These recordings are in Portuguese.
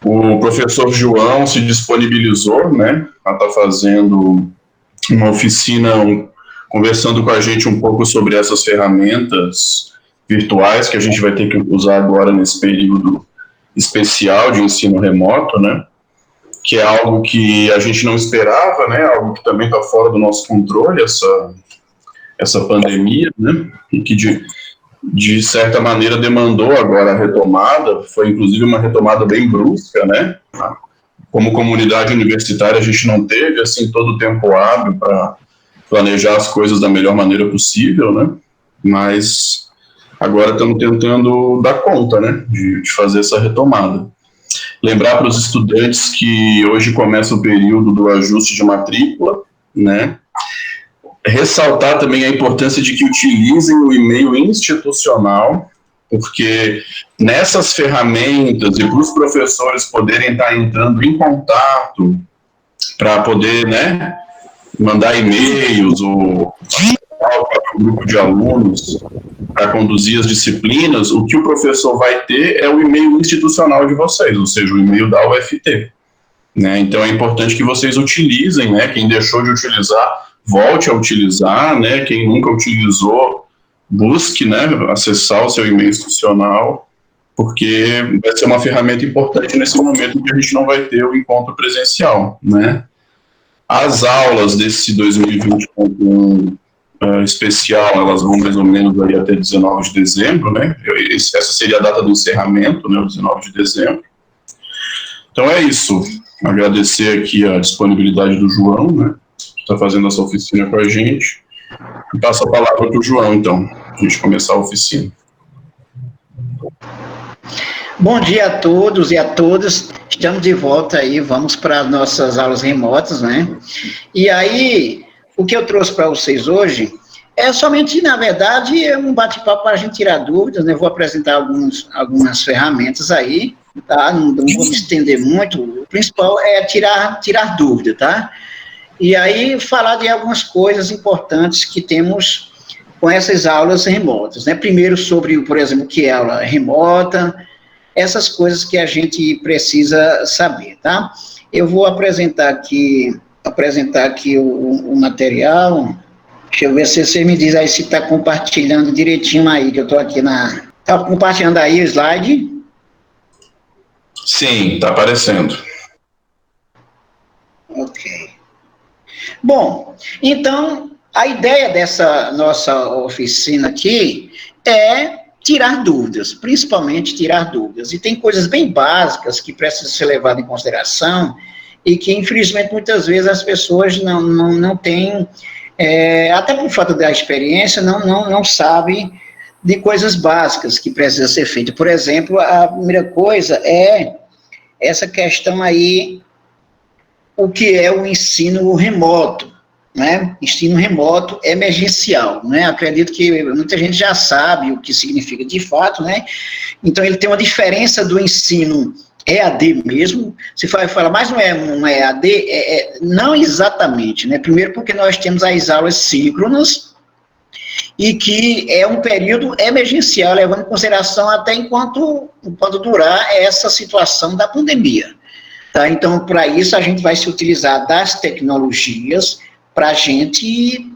O professor João se disponibilizou, né, a estar fazendo uma oficina, conversando com a gente um pouco sobre essas ferramentas virtuais que a gente vai ter que usar agora nesse período especial de ensino remoto, né, que é algo que a gente não esperava, né, algo que também está fora do nosso controle, essa pandemia, né, e que de certa maneira demandou agora a retomada, foi inclusive uma retomada bem brusca, né, como comunidade universitária a gente não teve, assim, todo o tempo hábil para planejar as coisas da melhor maneira possível, né, mas agora estamos tentando dar conta, né, de fazer essa retomada. Lembrar para os estudantes que hoje começa o período do ajuste de matrícula, né? Ressaltar também a importância de que utilizem o e-mail institucional, porque nessas ferramentas e para os professores poderem estar entrando em contato para poder, né, mandar e-mails ou para o grupo de alunos para conduzir as disciplinas, o que o professor vai ter é o e-mail institucional de vocês, ou seja, o e-mail da UFT. Né? Então é importante que vocês utilizem, né? Quem deixou de utilizar, volte a utilizar, né? Quem nunca utilizou, busque, né, acessar o seu e-mail institucional, porque vai ser uma ferramenta importante nesse momento em que a gente não vai ter o encontro presencial, né? As aulas desse 2021 especial, elas vão mais ou menos aí até 19 de dezembro, né? Essa seria a data do encerramento, né? 19 de dezembro. Então é isso. Agradecer aqui a disponibilidade do João, né? Que está fazendo essa oficina com a gente. E passo a palavra para o João, então, para a gente começar a oficina. Bom dia a todos e a todas. Estamos de volta aí, vamos para as nossas aulas remotas, né? E aí, o que eu trouxe para vocês hoje é somente, na verdade, um bate-papo para a gente tirar dúvidas, né? Vou apresentar algumas ferramentas aí, tá? Não vou me estender muito, o principal é tirar dúvida, tá? E aí, falar de algumas coisas importantes que temos com essas aulas remotas, né? Primeiro sobre, por exemplo, o que é aula remota, essas coisas que a gente precisa saber, tá? Eu vou apresentar aqui o material. Deixa eu ver se você me diz aí se está compartilhando direitinho aí, que eu estou aqui na... Está compartilhando aí o slide? Sim, está aparecendo. Ok. Bom, então, a ideia dessa nossa oficina aqui é tirar dúvidas, principalmente tirar dúvidas. E tem coisas bem básicas que precisam ser levadas em consideração e que, infelizmente, muitas vezes as pessoas não têm, até por falta da experiência, não sabem de coisas básicas que precisam ser feitas. Por exemplo, a primeira coisa é essa questão aí, o que é o ensino remoto, né? Ensino remoto emergencial, né? Acredito que muita gente já sabe o que significa de fato, né? Então, ele tem uma diferença do ensino EAD mesmo, se fala, mas não é um EAD, não exatamente, né? Primeiro porque nós temos as aulas síncronas, e que é um período emergencial, levando em consideração até enquanto durar essa situação da pandemia. Tá? Então, para isso, a gente vai se utilizar das tecnologias para a gente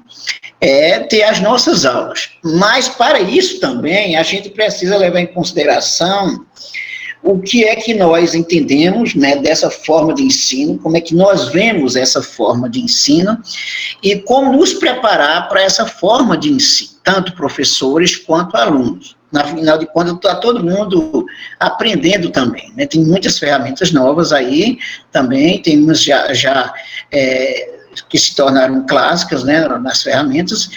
ter as nossas aulas. Mas, para isso também, a gente precisa levar em consideração o que é que nós entendemos, né, dessa forma de ensino, como é que nós vemos essa forma de ensino e como nos preparar para essa forma de ensino, tanto professores quanto alunos. Afinal de contas, está todo mundo aprendendo também, né? Tem muitas ferramentas novas aí também, tem umas já que se tornaram clássicas, né, nas ferramentas,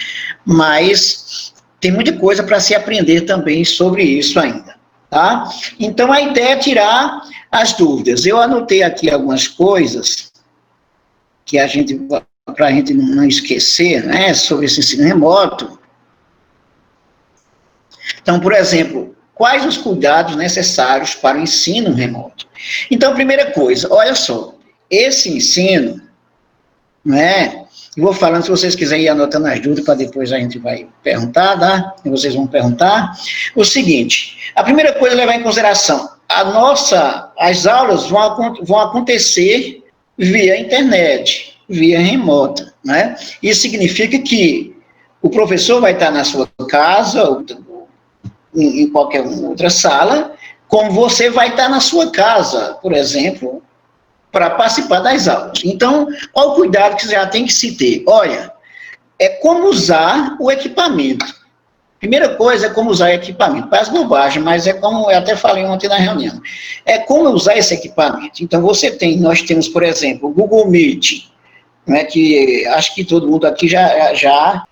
mas tem muita coisa para se aprender também sobre isso ainda. Tá? Então, a ideia é tirar as dúvidas. Eu anotei aqui algumas coisas que para a gente não esquecer, né, sobre esse ensino remoto. Então, por exemplo, quais os cuidados necessários para o ensino remoto? Então, primeira coisa, olha só, esse ensino, né, eu vou falando, se vocês quiserem ir anotando as dúvidas, para depois a gente vai perguntar, tá? E vocês vão perguntar. O seguinte, a primeira coisa é levar em consideração as aulas vão acontecer via internet, via remota, né? Isso significa que o professor vai estar na sua casa, ou em qualquer outra sala, como você vai estar na sua casa, por exemplo, para participar das aulas. Então, qual o cuidado que você já tem que se ter? Olha, é como usar o equipamento. Primeira coisa é como usar o equipamento. Parece bobagem, mas é como eu até falei ontem na reunião. É como usar esse equipamento. Então, nós temos, por exemplo, o Google Meet, né, que acho que todo mundo aqui já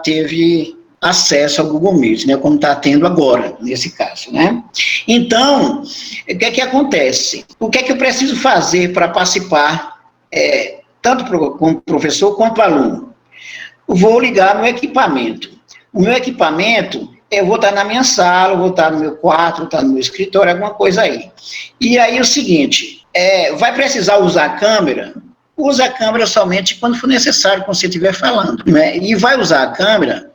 teve acesso ao Google Meet, né, como está tendo agora, nesse caso, né? Então, o que é que acontece? O que é que eu preciso fazer para participar, tanto como professor quanto aluno? Vou ligar meu equipamento. O meu equipamento, eu vou estar na minha sala, vou estar no meu quarto, vou estar no meu escritório, alguma coisa aí. E aí o seguinte, vai precisar usar a câmera? Usa a câmera somente quando for necessário, quando você estiver falando, né? E vai usar a câmera,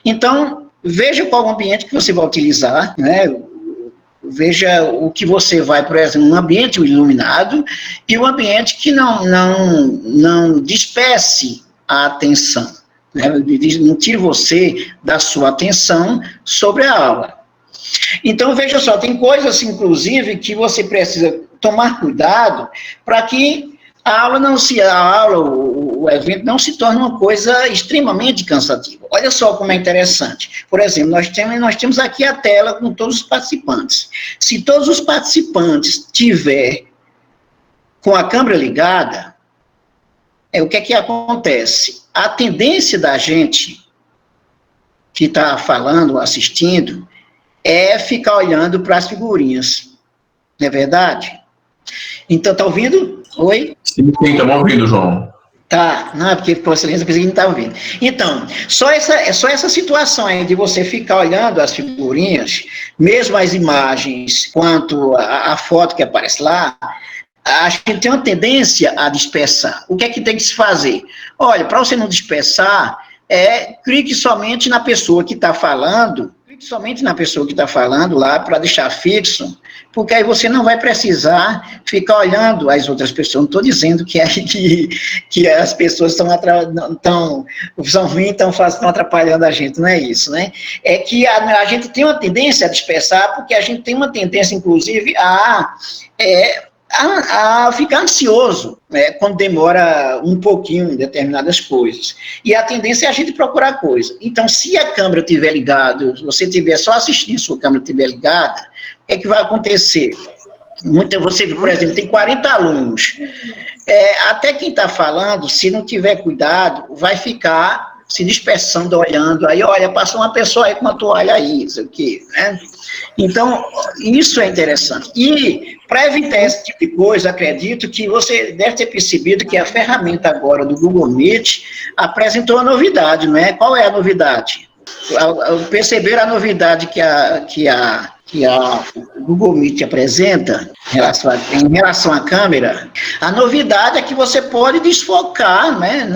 então veja qual ambiente que você vai utilizar, né? Veja o que você vai, por exemplo, um ambiente iluminado e um ambiente que não disperse a atenção, né? Não tire você da sua atenção sobre a aula. Então, veja só, tem coisas, inclusive, que você precisa tomar cuidado para que o evento não se torne uma coisa extremamente cansativa. Olha só como é interessante. Por exemplo, nós temos aqui a tela com todos os participantes. Se todos os participantes tiver com a câmera ligada, o que é que acontece? A tendência da gente que está falando, assistindo, é ficar olhando para as figurinhas. Não é verdade? Então, está ouvindo? Oi? Sim, estamos ouvindo, João. Tá, não, é porque por silêncio eu pensei que não estava ouvindo. Então, só essa situação aí de você ficar olhando as figurinhas, mesmo as imagens, quanto a foto que aparece lá, a gente tem uma tendência a dispersar. O que é que tem que se fazer? Olha, para você não dispersar, clique somente na pessoa que está falando, lá para deixar fixo, porque aí você não vai precisar ficar olhando as outras pessoas. Não estou dizendo que as pessoas são ruins, estão atrapalhando a gente, não é isso, né? É que a gente tem uma tendência a dispersar, porque a gente tem uma tendência, inclusive, a ficar ansioso, né, quando demora um pouquinho em determinadas coisas. E a tendência é a gente procurar coisa. Então, se a câmera estiver ligada, se você estiver só assistindo, sua câmera estiver ligada, o que é que vai acontecer? Você, por exemplo, tem 40 alunos. Até quem está falando, se não tiver cuidado, vai ficar se dispersando, olhando, aí, olha, passou uma pessoa aí com uma toalha aí, isso aqui, né? Então, isso é interessante. E, para evitar esse tipo de coisa, acredito que você deve ter percebido que a ferramenta agora do Google Meet apresentou uma novidade, não é? Qual é a novidade? Perceberam a novidade que o Google Meet apresenta em relação à câmera? A novidade é que você pode desfocar, né?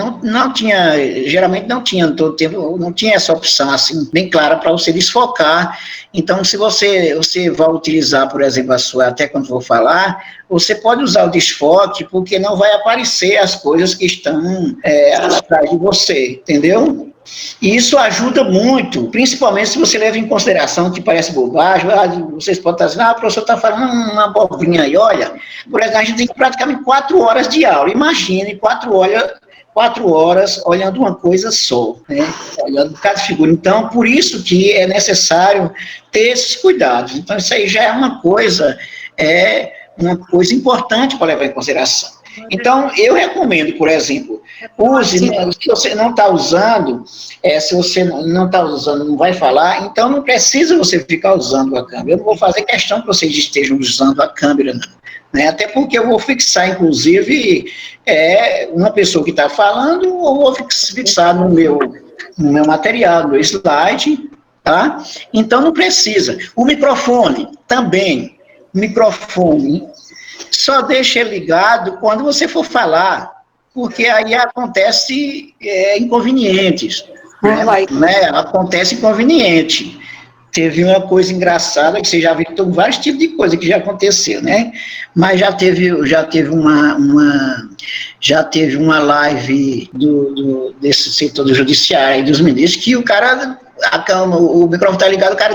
Geralmente não tinha todo tempo, não tinha essa opção assim bem clara para você desfocar. Então, se você vai utilizar, por exemplo, até quando for falar, você pode usar o desfoque, porque não vai aparecer as coisas que estão atrás de você, entendeu? E isso ajuda muito, principalmente se você leva em consideração que parece bobagem, vocês podem estar dizendo, o professor está falando uma abobrinha aí, olha, por exemplo, a gente tem praticamente 4 horas de aula, imagine 4 horas olhando uma coisa só, né? Olhando cada figura. Então, por isso que é necessário ter esses cuidados. Então, isso aí já é uma coisa importante para levar em consideração. Então, eu recomendo, por exemplo, use, se você não está usando, não vai falar, então não precisa você ficar usando a câmera. Eu não vou fazer questão que vocês estejam usando a câmera, não, né? Até porque eu vou fixar, inclusive, uma pessoa que está falando, ou vou fixar no meu material, no meu slide, tá? Então não precisa. O microfone também, só deixa ele ligado quando você for falar, porque aí acontece inconvenientes. Acontece inconveniente. teve uma coisa engraçada, que você já viu que tem vários tipos de coisa que já aconteceu, né? Mas já teve uma live desse setor do judiciário e dos ministros, que o cara, o microfone tá ligado, o cara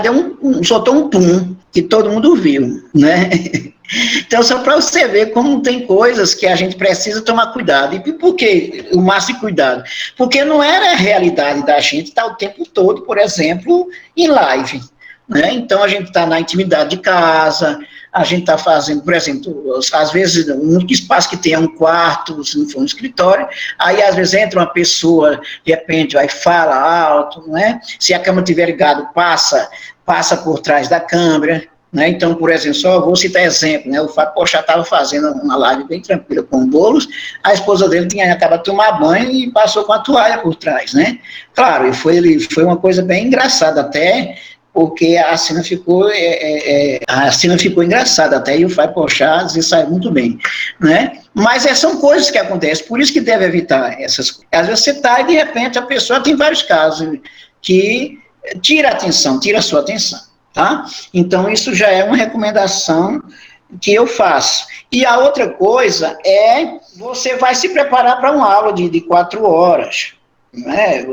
soltou um pum, que todo mundo viu, né? Então, só para você ver como tem coisas que a gente precisa tomar cuidado. E por que o máximo cuidado? Porque não era a realidade da gente estar o tempo todo, por exemplo, em live, né? Então, a gente está na intimidade de casa, a gente está fazendo, por exemplo, às vezes, um espaço que tenha um quarto, se não for um escritório, aí às vezes entra uma pessoa, de repente, aí fala alto, né? Se a câmera estiver ligada, passa por trás da câmera, né? Então, por exemplo, só vou citar exemplo, né? O Fábio Pochá estava fazendo uma live bem tranquila com o Boulos, a esposa dele tinha acabado de tomar banho e passou com a toalha por trás, né? Claro, foi uma coisa bem engraçada até, porque a cena ficou engraçada até, e o Fábio Pochá se saiu muito bem, né? Mas são coisas que acontecem, por isso que deve evitar essas coisas. Às vezes você está e, de repente, a pessoa tem vários casos que tira a sua atenção. Tá? Então, isso já é uma recomendação que eu faço. E a outra coisa é, você vai se preparar para uma aula de 4 horas, né?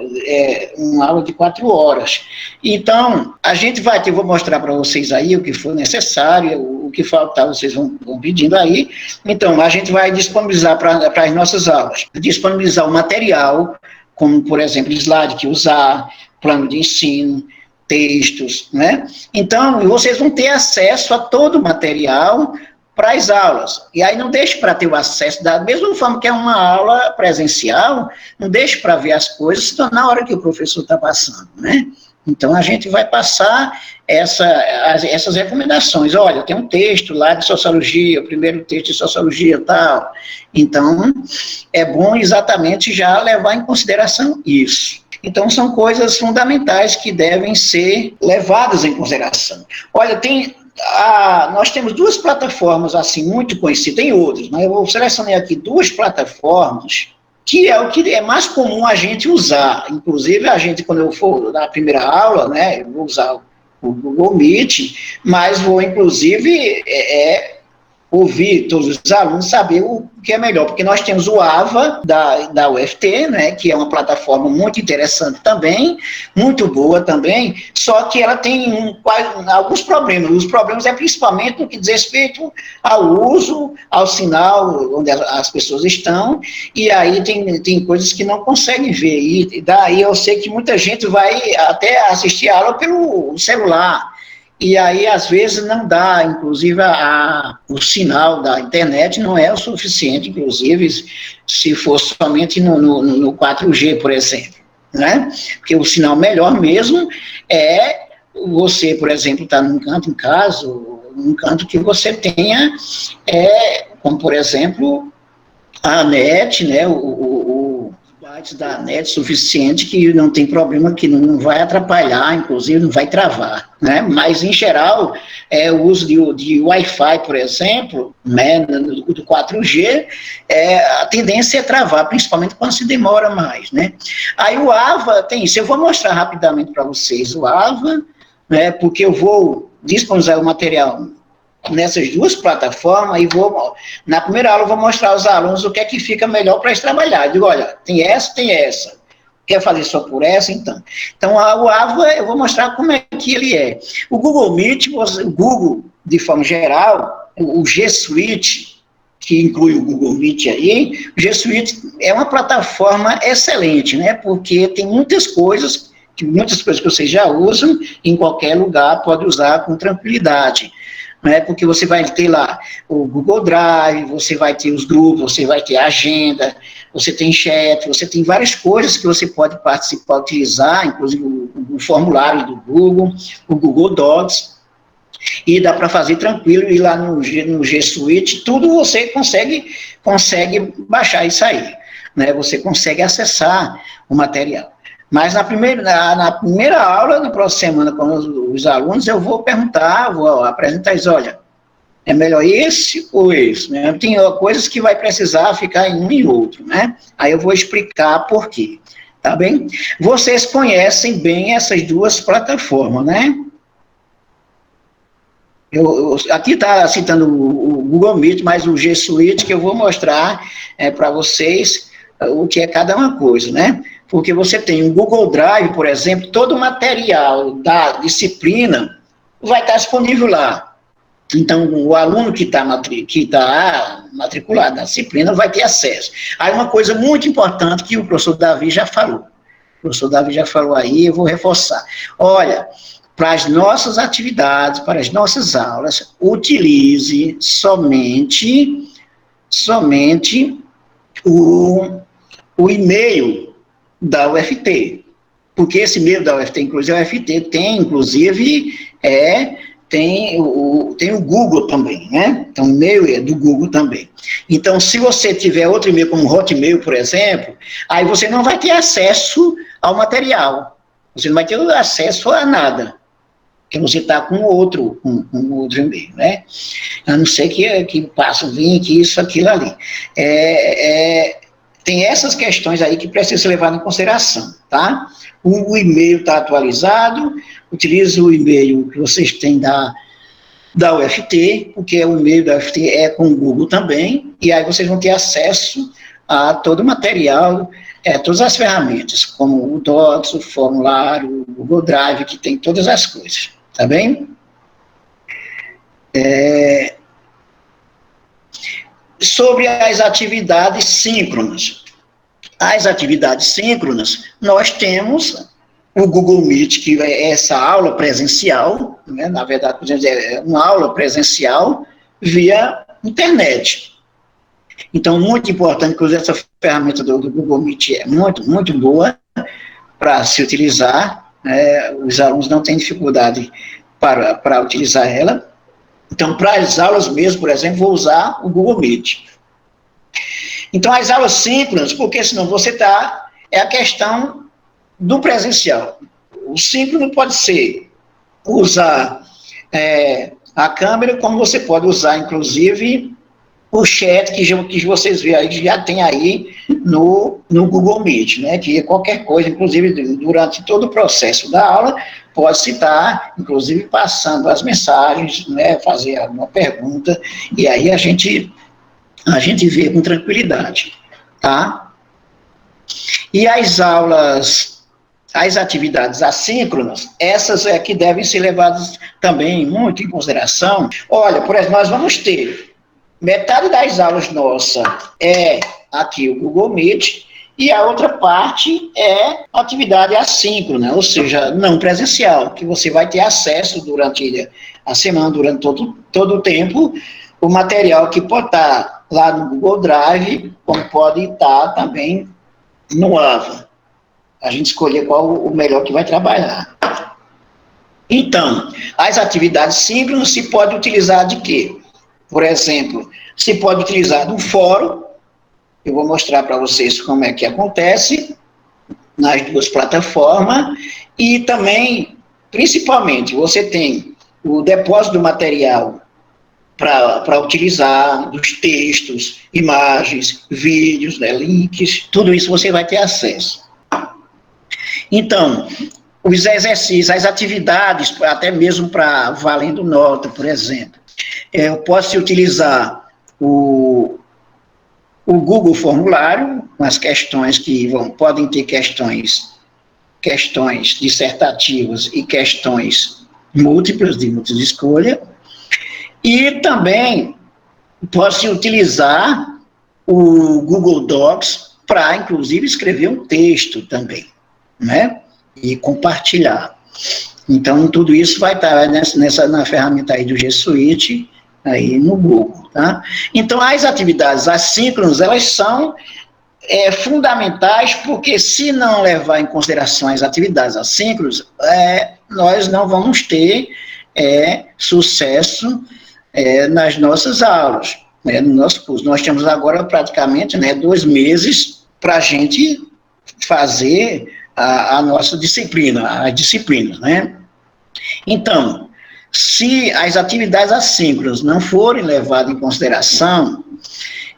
Uma aula de 4 horas. Então, a gente eu vou mostrar para vocês aí o que for necessário, o que faltar, vocês vão pedindo aí. Então, a gente vai disponibilizar para as nossas aulas, disponibilizar o material, como, por exemplo, slide que usar, plano de ensino, textos, né? Então, vocês vão ter acesso a todo o material para as aulas. E aí não deixe para ter o acesso, da mesma forma que é uma aula presencial, não deixe para ver as coisas na hora que o professor está passando, né? Então, a gente vai passar essas recomendações. Olha, tem um texto lá de sociologia, o primeiro texto de sociologia e tal. Então, é bom exatamente já levar em consideração isso. Então, são coisas fundamentais que devem ser levadas em consideração. Olha, nós temos 2 plataformas, assim, muito conhecidas, tem outras, mas eu selecionei aqui 2 plataformas, que é o que é mais comum a gente usar. Inclusive, a gente, quando eu for na primeira aula, né, eu vou usar o Google Meet, mas vou, inclusive, ouvir todos os alunos, saber o que é melhor, porque nós temos o AVA da UFT, né, que é uma plataforma muito interessante também, muito boa também, só que ela tem alguns problemas. Os problemas é principalmente no que diz respeito ao uso, ao sinal onde as pessoas estão, e aí tem coisas que não conseguem ver, e daí eu sei que muita gente vai até assistir a aula pelo celular, e aí, às vezes, não dá, inclusive, o sinal da internet não é o suficiente, inclusive, se for somente no 4G, por exemplo, né? Porque o sinal melhor mesmo é você, por exemplo, estar num canto, num canto que você tenha, como, por exemplo, a net, né, o bytes da net suficiente, que não tem problema, que não vai atrapalhar, inclusive não vai travar, né? Mas, em geral, o uso de Wi-Fi, por exemplo, né, do 4G, a tendência é travar, principalmente quando se demora mais, né? Aí o AVA tem isso, eu vou mostrar rapidamente para vocês o AVA, né, porque eu vou disponibilizar o material nessas 2 plataformas, e na primeira aula eu vou mostrar aos alunos o que é que fica melhor para eles trabalhar. Eu digo, olha, tem essa. Quer fazer só por essa, então? Então, o AVA, eu vou mostrar como é que ele é. O Google Meet, o Google, de forma geral, o G Suite, que inclui o Google Meet aí, o G Suite é uma plataforma excelente, né? Porque tem muitas coisas que vocês já usam, em qualquer lugar, pode usar com tranquilidade. Né, porque você vai ter lá o Google Drive, você vai ter os grupos, você vai ter a agenda, você tem chat, você tem várias coisas que você pode participar, utilizar, inclusive o formulário do Google, o Google Docs, e dá para fazer tranquilo, e lá no G Suite, tudo você consegue baixar isso aí, né, você consegue acessar o material. Mas na primeira aula, na próxima semana, com os alunos, eu vou perguntar, vou apresentar isso, olha, é melhor esse ou esse, né? Tem coisas que vai precisar ficar em um e outro, né? Aí eu vou explicar por quê, tá bem? Vocês conhecem bem essas 2 plataformas, né? Aqui está citando o Google Meet, mas o G Suite que eu vou mostrar para vocês o que é cada uma coisa, né? Porque você tem o Google Drive, por exemplo, todo o material da disciplina vai estar disponível lá. Então, o aluno que está matriculado na disciplina vai ter acesso. Aí, uma coisa muito importante que o professor Davi já falou. O professor Davi já falou aí, eu vou reforçar. Olha, para as nossas atividades, para as nossas aulas, utilize somente o e-mail da UFT. Porque esse e-mail da UFT, inclusive, a UFT tem, inclusive, tem o Google também, né? Então, o e-mail é do Google também. Então, se você tiver outro e-mail, como o Hotmail, por exemplo, aí você não vai ter acesso ao material. Você não vai ter acesso a nada. Porque você está com outro e-mail, né? A não ser que passa o link, isso, aquilo ali. Tem essas questões aí que precisam ser levadas em consideração, tá? O e-mail está atualizado, utilize o e-mail que vocês têm da UFT, porque o e-mail da UFT é com o Google também, e aí vocês vão ter acesso a todo o material, todas as ferramentas, como o Docs, o formulário, o Google Drive, que tem todas as coisas, tá bem? Sobre as atividades síncronas. As atividades síncronas, nós temos o Google Meet, que é essa aula presencial, né? Na verdade, é uma aula presencial via internet. Então, muito importante, inclusive, essa ferramenta do Google Meet é muito, muito boa para se utilizar, os alunos não têm dificuldade para utilizar ela. Então, para as aulas mesmo, por exemplo, vou usar o Google Meet. Então, as aulas síncronas, porque senão você é a questão do presencial. O síncrono pode ser usar a câmera, como você pode usar, inclusive, o chat que vocês veem aí, que já tem aí no Google Meet, né? Que qualquer coisa, inclusive, durante todo o processo da aula, pode-se estar, inclusive, passando as mensagens, né? Fazer alguma pergunta, e aí a gente vê com tranquilidade, tá? E as aulas, as atividades assíncronas, essas é que devem ser levadas também muito em consideração. Olha, por exemplo, nós vamos ter metade das aulas nossa aqui o Google Meet, e a outra parte é atividade assíncrona, ou seja, não presencial, que você vai ter acesso durante a semana, durante todo o tempo, o material que pode estar lá no Google Drive, como pode estar também no AVA. A gente escolher qual o melhor que vai trabalhar. Então, as atividades síncronas se pode utilizar de quê? Por exemplo, se pode utilizar do fórum, eu vou mostrar para vocês como é que acontece nas duas plataformas, e também, principalmente, você tem o depósito do material para utilizar, dos textos, imagens, vídeos, né, links, tudo isso você vai ter acesso. Então, os exercícios, as atividades, até mesmo para valendo nota, por exemplo, eu posso utilizar o Google Formulário, com as questões que podem ter questões dissertativas e questões múltiplas, de múltipla escolha, e também posso utilizar o Google Docs para, inclusive, escrever um texto também, né? E compartilhar. Então, tudo isso vai estar na ferramenta aí do G Suite, aí no Google, tá? Então, as atividades assíncronas, elas são fundamentais, porque se não levar em consideração as atividades assíncronas, nós não vamos ter sucesso nas nossas aulas, no nosso curso. Nós temos agora praticamente 2 meses para a gente fazer a nossa disciplina, as disciplinas, né? Então, se as atividades assíncronas não forem levadas em consideração,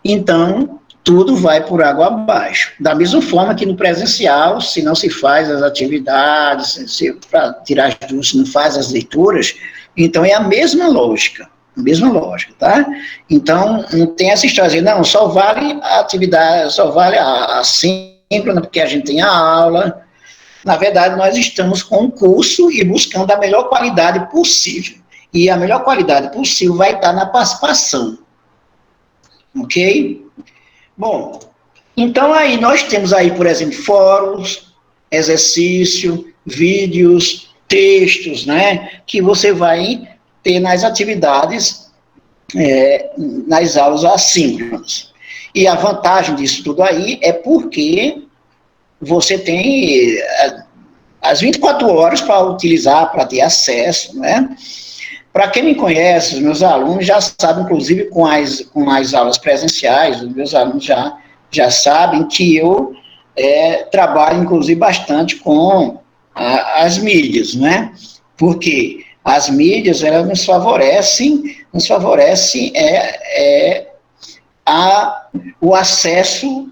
então tudo vai por água abaixo. Da mesma forma que no presencial, se não se faz as atividades, se para tirar as dúvidas, se não faz as leituras, então é a mesma lógica, tá? Então, não tem essa história de, não, só vale a atividade, só vale a síncrona, porque a gente tem a aula. Na verdade, nós estamos com um curso e buscando a melhor qualidade possível. E a melhor qualidade possível vai estar na participação. Ok? Bom, então aí nós temos aí, por exemplo, fóruns, exercício, vídeos, textos, né? Que você vai ter nas atividades, nas aulas assíncronas. E a vantagem disso tudo aí é porque você tem as 24 horas para utilizar, para ter acesso, né? Para quem me conhece, os meus alunos já sabem, inclusive com as aulas presenciais, os meus alunos já sabem que eu trabalho, inclusive, bastante com as mídias, né? Porque as mídias, elas nos favorecem o acesso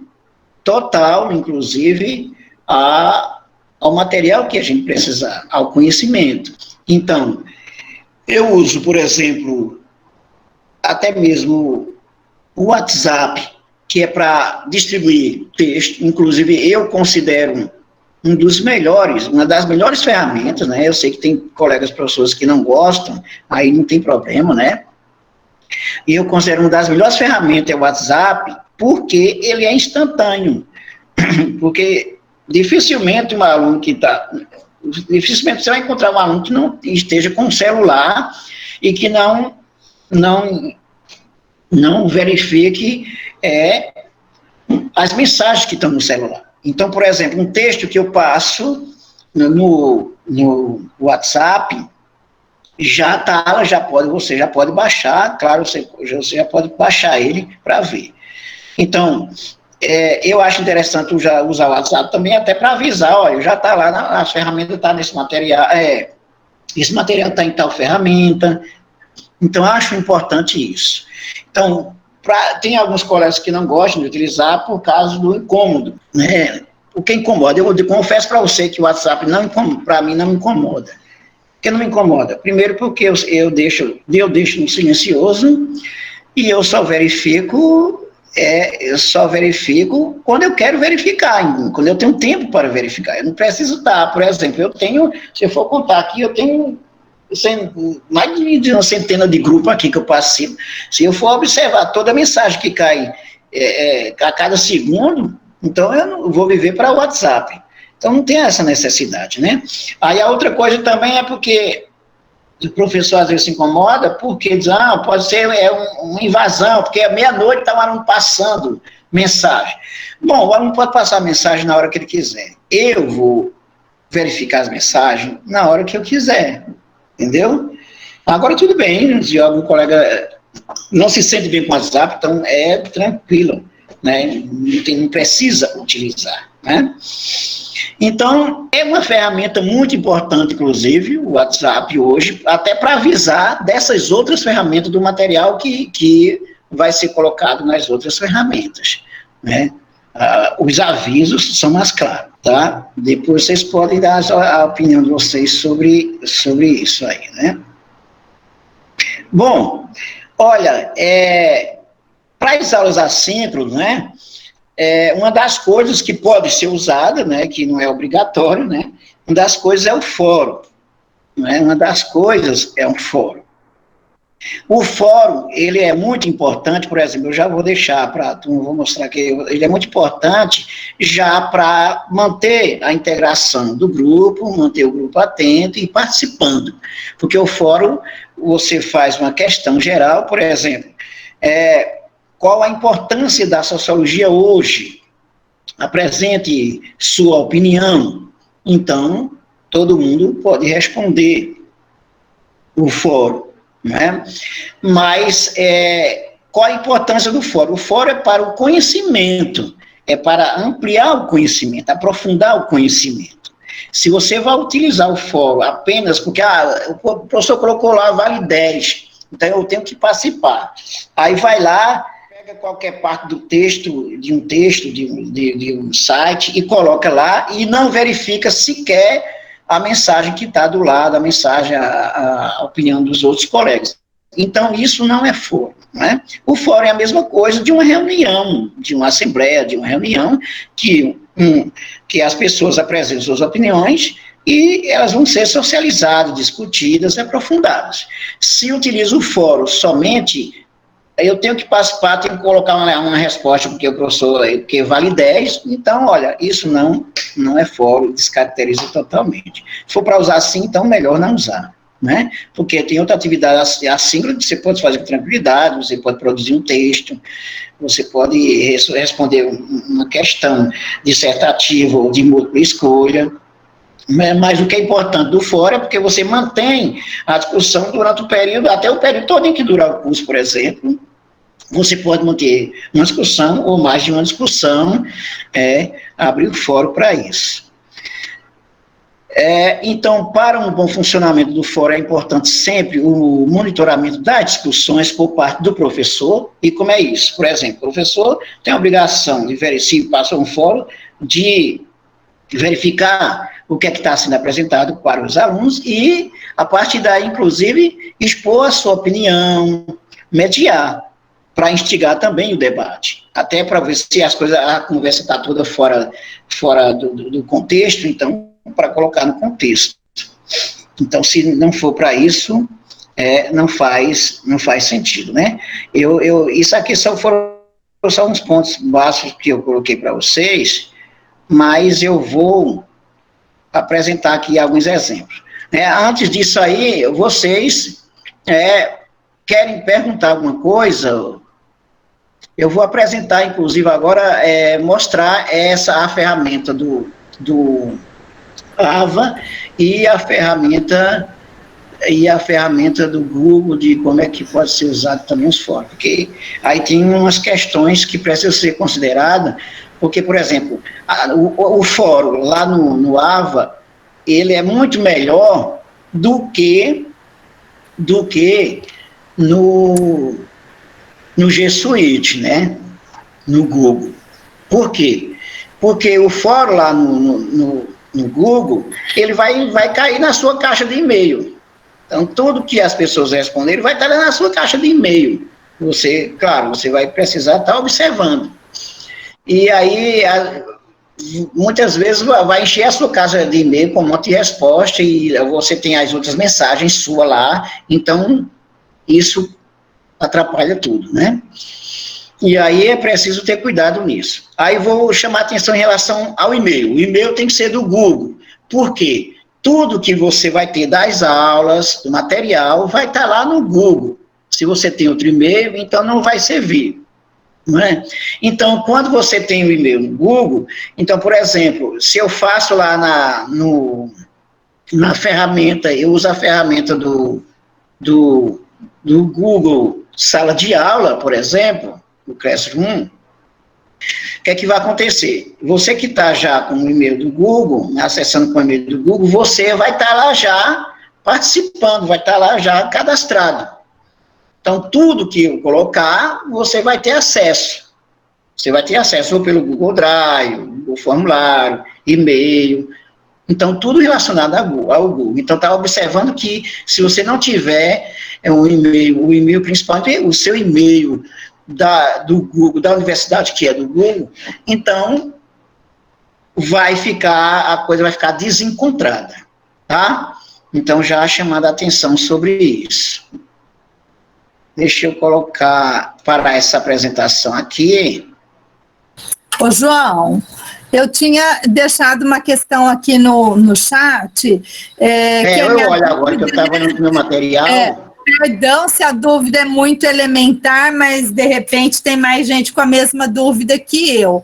total, inclusive, ao material que a gente precisar, ao conhecimento. Então, eu uso, por exemplo, até mesmo o WhatsApp, que é para distribuir texto, inclusive eu considero uma das melhores ferramentas, né? Eu sei que tem colegas professores que não gostam, aí não tem problema, né? E eu considero uma das melhores ferramentas é o WhatsApp, porque ele é instantâneo. Porque dificilmente dificilmente você vai encontrar um aluno que não esteja com um celular e que não verifique as mensagens que estão no celular. Então, por exemplo, um texto que eu passo no WhatsApp, você já pode baixar, claro, você já pode baixar ele para ver. Então, eu acho interessante usar o WhatsApp também até para avisar, olha, já está lá, a ferramenta está nesse material, esse material está em tal ferramenta, então acho importante isso. Então, tem alguns colegas que não gostam de utilizar por causa do incômodo, né? O que incomoda, eu confesso para você que o WhatsApp, para mim, não me incomoda. Por que não me incomoda? Primeiro porque eu deixo no silencioso e eu só verifico quando eu quero verificar, quando eu tenho tempo para verificar. Eu não preciso estar, por exemplo, se eu for contar aqui, eu tenho mais de uma centena de grupos aqui que eu participo. Se eu for observar toda a mensagem que cai a cada segundo, então eu não vou viver para o WhatsApp. Então não tem essa necessidade, né? Aí a outra coisa também é porque o professor às vezes se incomoda porque diz, pode ser uma invasão, porque à meia-noite está o aluno passando mensagem. Bom, o aluno pode passar a mensagem na hora que ele quiser. Eu vou verificar as mensagens na hora que eu quiser, entendeu? Agora tudo bem, se algum colega não se sente bem com o WhatsApp, então é tranquilo, né? Não precisa utilizar, né? Então, é uma ferramenta muito importante, inclusive, o WhatsApp hoje, até para avisar dessas outras ferramentas do material que vai ser colocado nas outras ferramentas, né? Os avisos são mais claros, tá? Depois vocês podem dar a opinião de vocês sobre isso aí, né? Bom, olha, para as aulas assíncronas, né? Uma das coisas que pode ser usada, né, que não é obrigatório, né, uma das coisas é o fórum, né, uma das coisas é um fórum. O fórum, ele é muito importante, por exemplo, eu já vou deixar vou mostrar aqui, ele é muito importante já para manter a integração do grupo, manter o grupo atento e participando, porque o fórum, você faz uma questão geral, por exemplo, qual a importância da sociologia hoje? Apresente sua opinião. Então, todo mundo pode responder o fórum, né? Mas, qual a importância do fórum? O fórum é para o conhecimento, é para ampliar o conhecimento, aprofundar o conhecimento. Se você vai utilizar o fórum apenas porque o professor colocou lá, vale 10, então eu tenho que participar. Aí vai lá, Pega qualquer parte do texto, de um site, e coloca lá, e não verifica sequer a mensagem que está do lado, a mensagem, a opinião dos outros colegas. Então, isso não é fórum, né? O fórum é a mesma coisa de uma reunião, de uma assembleia, de uma reunião, que as pessoas apresentam suas opiniões e elas vão ser socializadas, discutidas, aprofundadas. Se utiliza o fórum somente, eu tenho que participar, tenho que colocar uma resposta, porque o professor, que vale 10, então, olha, isso não é fórum, descaracteriza totalmente. Se for para usar assim, então melhor não usar, né? Porque tem outra atividade assíncrona que você pode fazer com tranquilidade, você pode produzir um texto, você pode responder uma questão dissertativa ou de múltipla escolha, mas o que é importante do fórum é porque você mantém a discussão durante o período, até o período todo em que dura o curso, por exemplo. Você pode manter uma discussão ou mais de uma discussão, abrir o fórum para isso. Então, para um bom funcionamento do fórum, é importante sempre o monitoramento das discussões por parte do professor. E como é isso? Por exemplo, o professor tem a obrigação de verificar, passa um fórum, de verificar o que é que está sendo apresentado para os alunos e, a partir daí, inclusive, expor a sua opinião, mediar, para instigar também o debate, até para ver se a conversa está toda fora do contexto, então, para colocar no contexto. Então, se não for para isso, não faz sentido, né? Isso aqui foram só uns pontos básicos que eu coloquei para vocês, mas eu vou apresentar aqui alguns exemplos. Antes disso aí, vocês querem perguntar alguma coisa? Eu vou apresentar, inclusive, agora, mostrar a ferramenta do AVA e a ferramenta do Google, de como é que pode ser usado também os fóruns, porque aí tem umas questões que precisam ser consideradas, porque, por exemplo, o fórum lá no AVA, ele é muito melhor do que no G Suite, né? No Google. Por quê? Porque o fórum lá no Google, ele vai cair na sua caixa de e-mail. Então, tudo que as pessoas responderem vai estar na sua caixa de e-mail. Você vai precisar estar observando. E aí, muitas vezes, vai encher a sua caixa de e-mail com um monte de resposta e você tem as outras mensagens suas lá, então, isso atrapalha tudo, né? E aí é preciso ter cuidado nisso. Aí vou chamar a atenção em relação ao e-mail. O e-mail tem que ser do Google. Por quê? Tudo que você vai ter das aulas, do material, vai estar lá no Google. Se você tem outro e-mail, então não vai servir. Não é? Então, quando você tem o e-mail no Google, então, por exemplo, se eu faço lá na ferramenta, eu uso a ferramenta do Google Sala de Aula, por exemplo, o Classroom, o que é que vai acontecer? Você que está já com o e-mail do Google, acessando com o e-mail do Google, você vai estar lá já participando, vai estar lá já cadastrado. Então, tudo que eu colocar, você vai ter acesso. Você vai ter acesso ou pelo Google Drive, Google Formulário, e-mail. Então, tudo relacionado ao Google. Então, está observando que se você não tiver o e-mail principal, o seu e-mail do Google, da universidade, que é do Google, então a coisa vai ficar desencontrada, tá? Então, já chamando a atenção sobre isso. Deixa eu parar essa apresentação aqui. Ô, João, eu tinha deixado uma questão aqui no chat. Eu olho agora que eu estava no meu material. Perdão se a dúvida é muito elementar, mas de repente tem mais gente com a mesma dúvida que eu.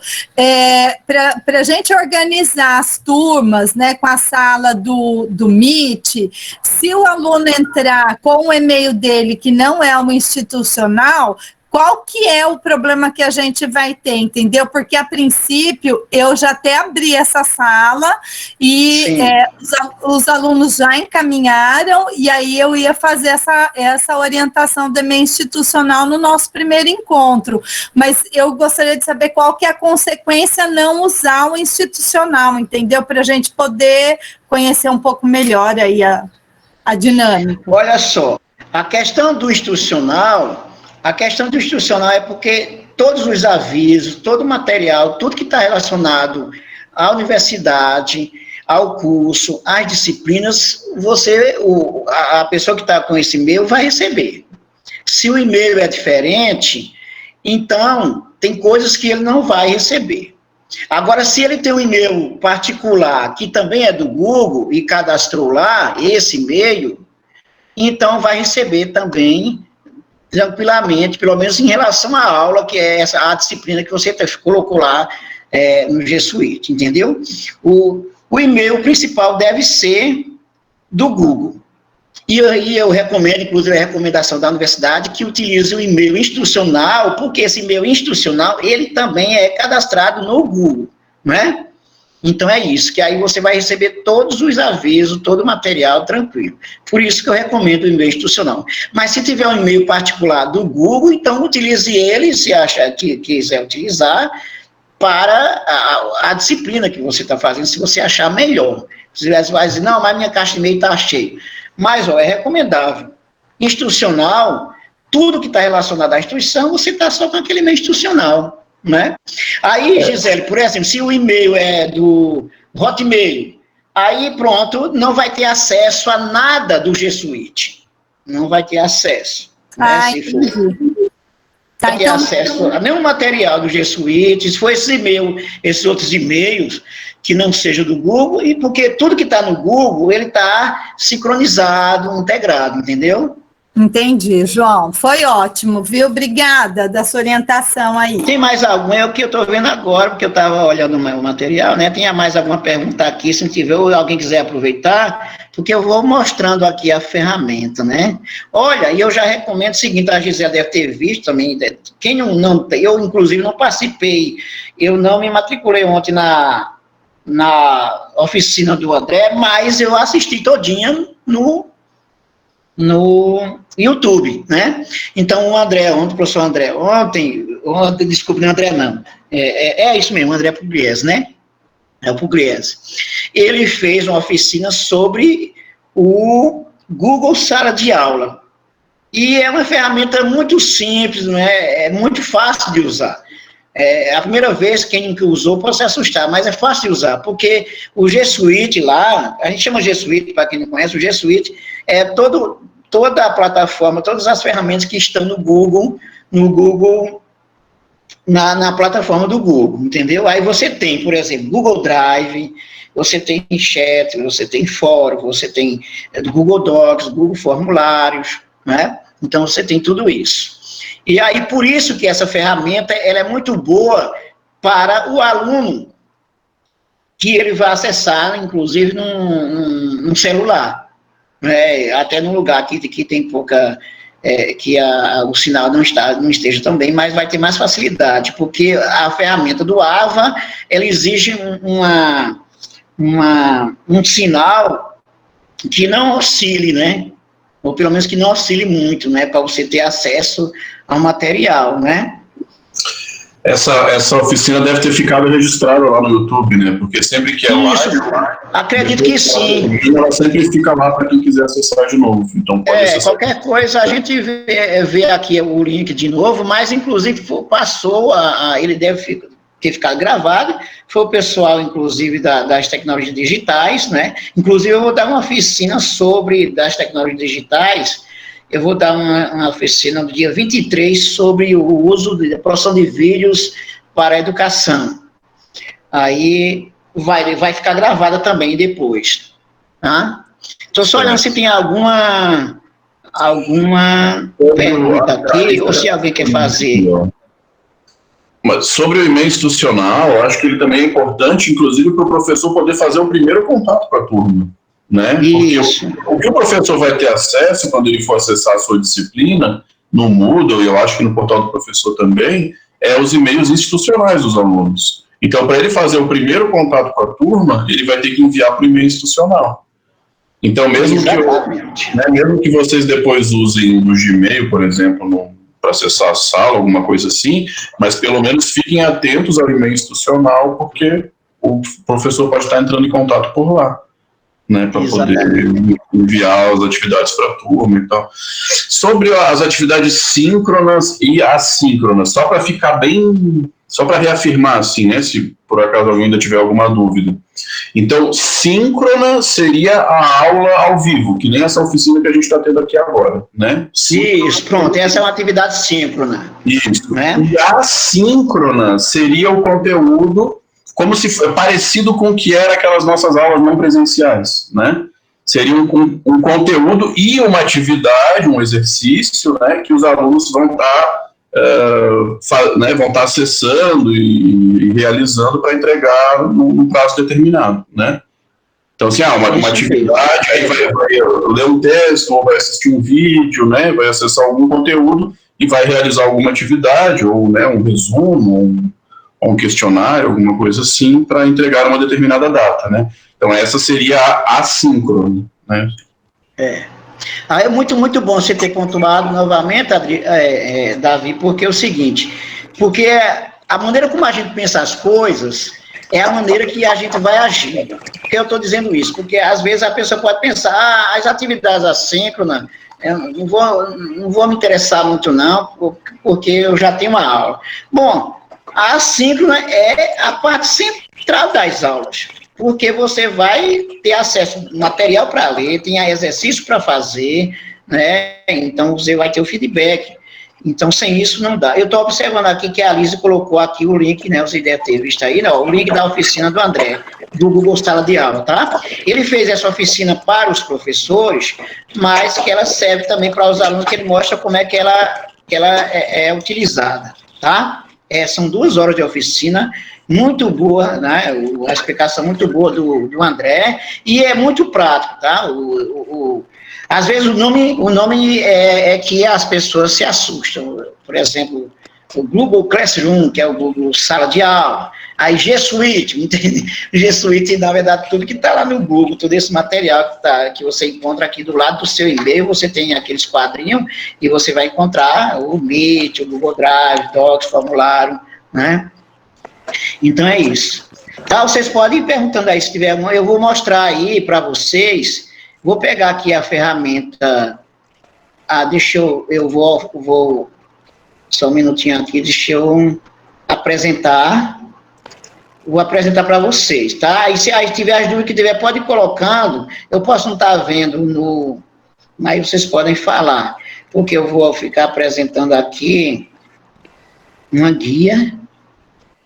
Para a gente organizar as turmas, né, com a sala do Meet, se o aluno entrar com o e-mail dele, que não é uma institucional, qual que é o problema que a gente vai ter, entendeu? Porque, a princípio, eu já até abri essa sala e os alunos já encaminharam, e aí eu ia fazer essa orientação do e-mail institucional no nosso primeiro encontro. Mas eu gostaria de saber qual que é a consequência não usar o institucional, entendeu? Para a gente poder conhecer um pouco melhor aí a dinâmica. Olha só, a questão do institucional é porque todos os avisos, todo o material, tudo que está relacionado à universidade, ao curso, às disciplinas, a pessoa que está com esse e-mail vai receber. Se o e-mail é diferente, então tem coisas que ele não vai receber. Agora, se ele tem um e-mail particular, que também é do Google, e cadastrou lá esse e-mail, então vai receber também tranquilamente, pelo menos em relação à aula, que é a disciplina que você colocou lá no G Suite, entendeu? O e-mail principal deve ser do Google. E aí eu recomendo, inclusive a recomendação da universidade, que utilize o e-mail institucional, porque esse e-mail institucional, ele também é cadastrado no Google, né? Então é isso, que aí você vai receber todos os avisos, todo o material tranquilo. Por isso que eu recomendo o e-mail institucional. Mas se tiver um e-mail particular do Google, então utilize ele, se acha que quiser utilizar, para a disciplina que você está fazendo, se você achar melhor. Você vai dizer, não, mas minha caixa de e-mail está cheia. Mas, é recomendável. Institucional, tudo que está relacionado à instituição, você está só com aquele e-mail institucional, né? Aí, Gisele, por exemplo, se o e-mail é do Hotmail, aí pronto, não vai ter acesso a nada do G Suite. Não vai ter acesso. Né? Se for, tá, vai ter acesso a nenhum material do G Suite, se for esses outros e-mails que não seja do Google, e porque tudo que está no Google, ele está sincronizado, integrado, entendeu? Entendi, João. Foi ótimo, viu? Obrigada da sua orientação aí. Tem mais alguma? É o que eu estou vendo agora, porque eu estava olhando o material, né? Tem mais alguma pergunta aqui, se não tiver, ou alguém quiser aproveitar, porque eu vou mostrando aqui a ferramenta, né? Olha, e eu já recomendo o seguinte, a Gisele deve ter visto também, quem não tem, eu inclusive não participei, eu não me matriculei ontem na oficina do André, mas eu assisti todinha no YouTube, né? Então, o professor André, desculpe, não é André não, é isso mesmo, André Pugliese, né? É o Pugliese. Ele fez uma oficina sobre o Google Sala de Aula, e é uma ferramenta muito simples, né? É muito fácil de usar. A primeira vez, quem nunca usou pode se assustar, mas é fácil de usar, porque o G Suite lá, a gente chama G Suite, para quem não conhece, o G Suite é toda a plataforma, todas as ferramentas que estão no Google, na plataforma do Google, entendeu? Aí você tem, por exemplo, Google Drive, você tem Chat, você tem Fórum, você tem Google Docs, Google Formulários, né? Então você tem tudo isso. E aí, por isso que essa ferramenta, ela é muito boa para o aluno, que ele vai acessar, inclusive, num celular, né? Até num lugar que tem pouca, o sinal não esteja tão bem, mas vai ter mais facilidade, porque a ferramenta do AVA, ela exige um sinal que não oscile, né? Ou pelo menos que não oscile muito, né, para você ter acesso ao material, né? Essa oficina deve ter ficado registrada lá no YouTube, né? Porque sempre que é live... Acredito que sim. Ela sempre fica lá para quem quiser acessar de novo. Então pode acessar. Qualquer coisa, a gente vê aqui o link de novo, mas inclusive passou, ele deve ter ficado gravado, foi o pessoal, inclusive, das tecnologias digitais, né? Inclusive, eu vou dar uma oficina das tecnologias digitais, eu vou dar uma oficina no dia 23 sobre o uso da produção de vídeos para a educação. Aí vai ficar gravada também depois, tá? Estou só olhando se tem alguma pergunta aqui, ou se alguém quer fazer. Mas sobre o e-mail institucional, eu acho que ele também é importante, inclusive, para o professor poder fazer o primeiro contato com a turma, né? Porque o que o professor vai ter acesso quando ele for acessar a sua disciplina no Moodle, e eu acho que no portal do professor também, é os e-mails institucionais dos alunos. Então, para ele fazer o primeiro contato com a turma, ele vai ter que enviar para o e-mail institucional. Então, mesmo que vocês depois usem o Gmail, por exemplo, para acessar a sala, alguma coisa assim, mas pelo menos fiquem atentos ao e-mail institucional, porque o professor pode estar entrando em contato por lá, né, para poder enviar as atividades para a turma e tal. Sobre as atividades síncronas e assíncronas, só para ficar bem, só para reafirmar, assim, né, se por acaso alguém ainda tiver alguma dúvida. Então, síncrona seria a aula ao vivo, que nem essa oficina que a gente está tendo aqui agora, né? Isso, pronto, essa é uma atividade síncrona. Isso, né? E a assíncrona seria o conteúdo como se parecido com o que era aquelas nossas aulas não presenciais, né? Seria um conteúdo e uma atividade, um exercício, né, que os alunos vão estar vão estar acessando e realizando para entregar num prazo determinado, né? Então, assim, uma atividade, aí vai ler um texto, ou vai assistir um vídeo, né, vai acessar algum conteúdo e vai realizar alguma atividade, ou, né, um resumo, ou um questionário, alguma coisa assim, para entregar uma determinada data, né? Então, essa seria a assíncrona, né? É muito, muito bom você ter pontuado novamente, Davi, porque é o seguinte, porque a maneira como a gente pensa as coisas é a maneira que a gente vai agir. Por que eu estou dizendo isso? Porque às vezes a pessoa pode pensar, as atividades assíncronas, eu não vou me interessar muito não, porque eu já tenho uma aula. Bom, a assíncrona é a parte central das aulas, porque você vai ter acesso a material para ler, tem exercício para fazer, né? Então você vai ter o feedback. Então, sem isso não dá. Eu estou observando aqui que a Alice colocou aqui o link, né? Você deve ter visto aí, não, o link da oficina do André, do Google Sala de Aula, tá? Ele fez essa oficina para os professores, mas que ela serve também para os alunos, que ele mostra como é que ela é utilizada, tá? São 2 horas de oficina, muito boa, né? A explicação muito boa do André, e é muito prático, tá? Às vezes o nome é que as pessoas se assustam. Por exemplo, o Google Classroom, que é o Google Sala de Aula, aí G Suite, entende? G Suite, na verdade, tudo que está lá no Google, todo esse material que você encontra aqui do lado do seu e-mail, você tem aqueles quadrinhos e você vai encontrar o Meet, o Google Drive, Docs, formulário, né? Então é isso. Tá, vocês podem ir perguntando aí se tiver alguma, eu vou mostrar aí para vocês. Vou pegar aqui a ferramenta, eu vou, só um minutinho aqui, deixa eu apresentar, vou apresentar para vocês, tá? E se aí tiver as dúvidas que tiver, pode ir colocando, eu posso não estar vendo mas vocês podem falar, porque eu vou ficar apresentando aqui uma guia,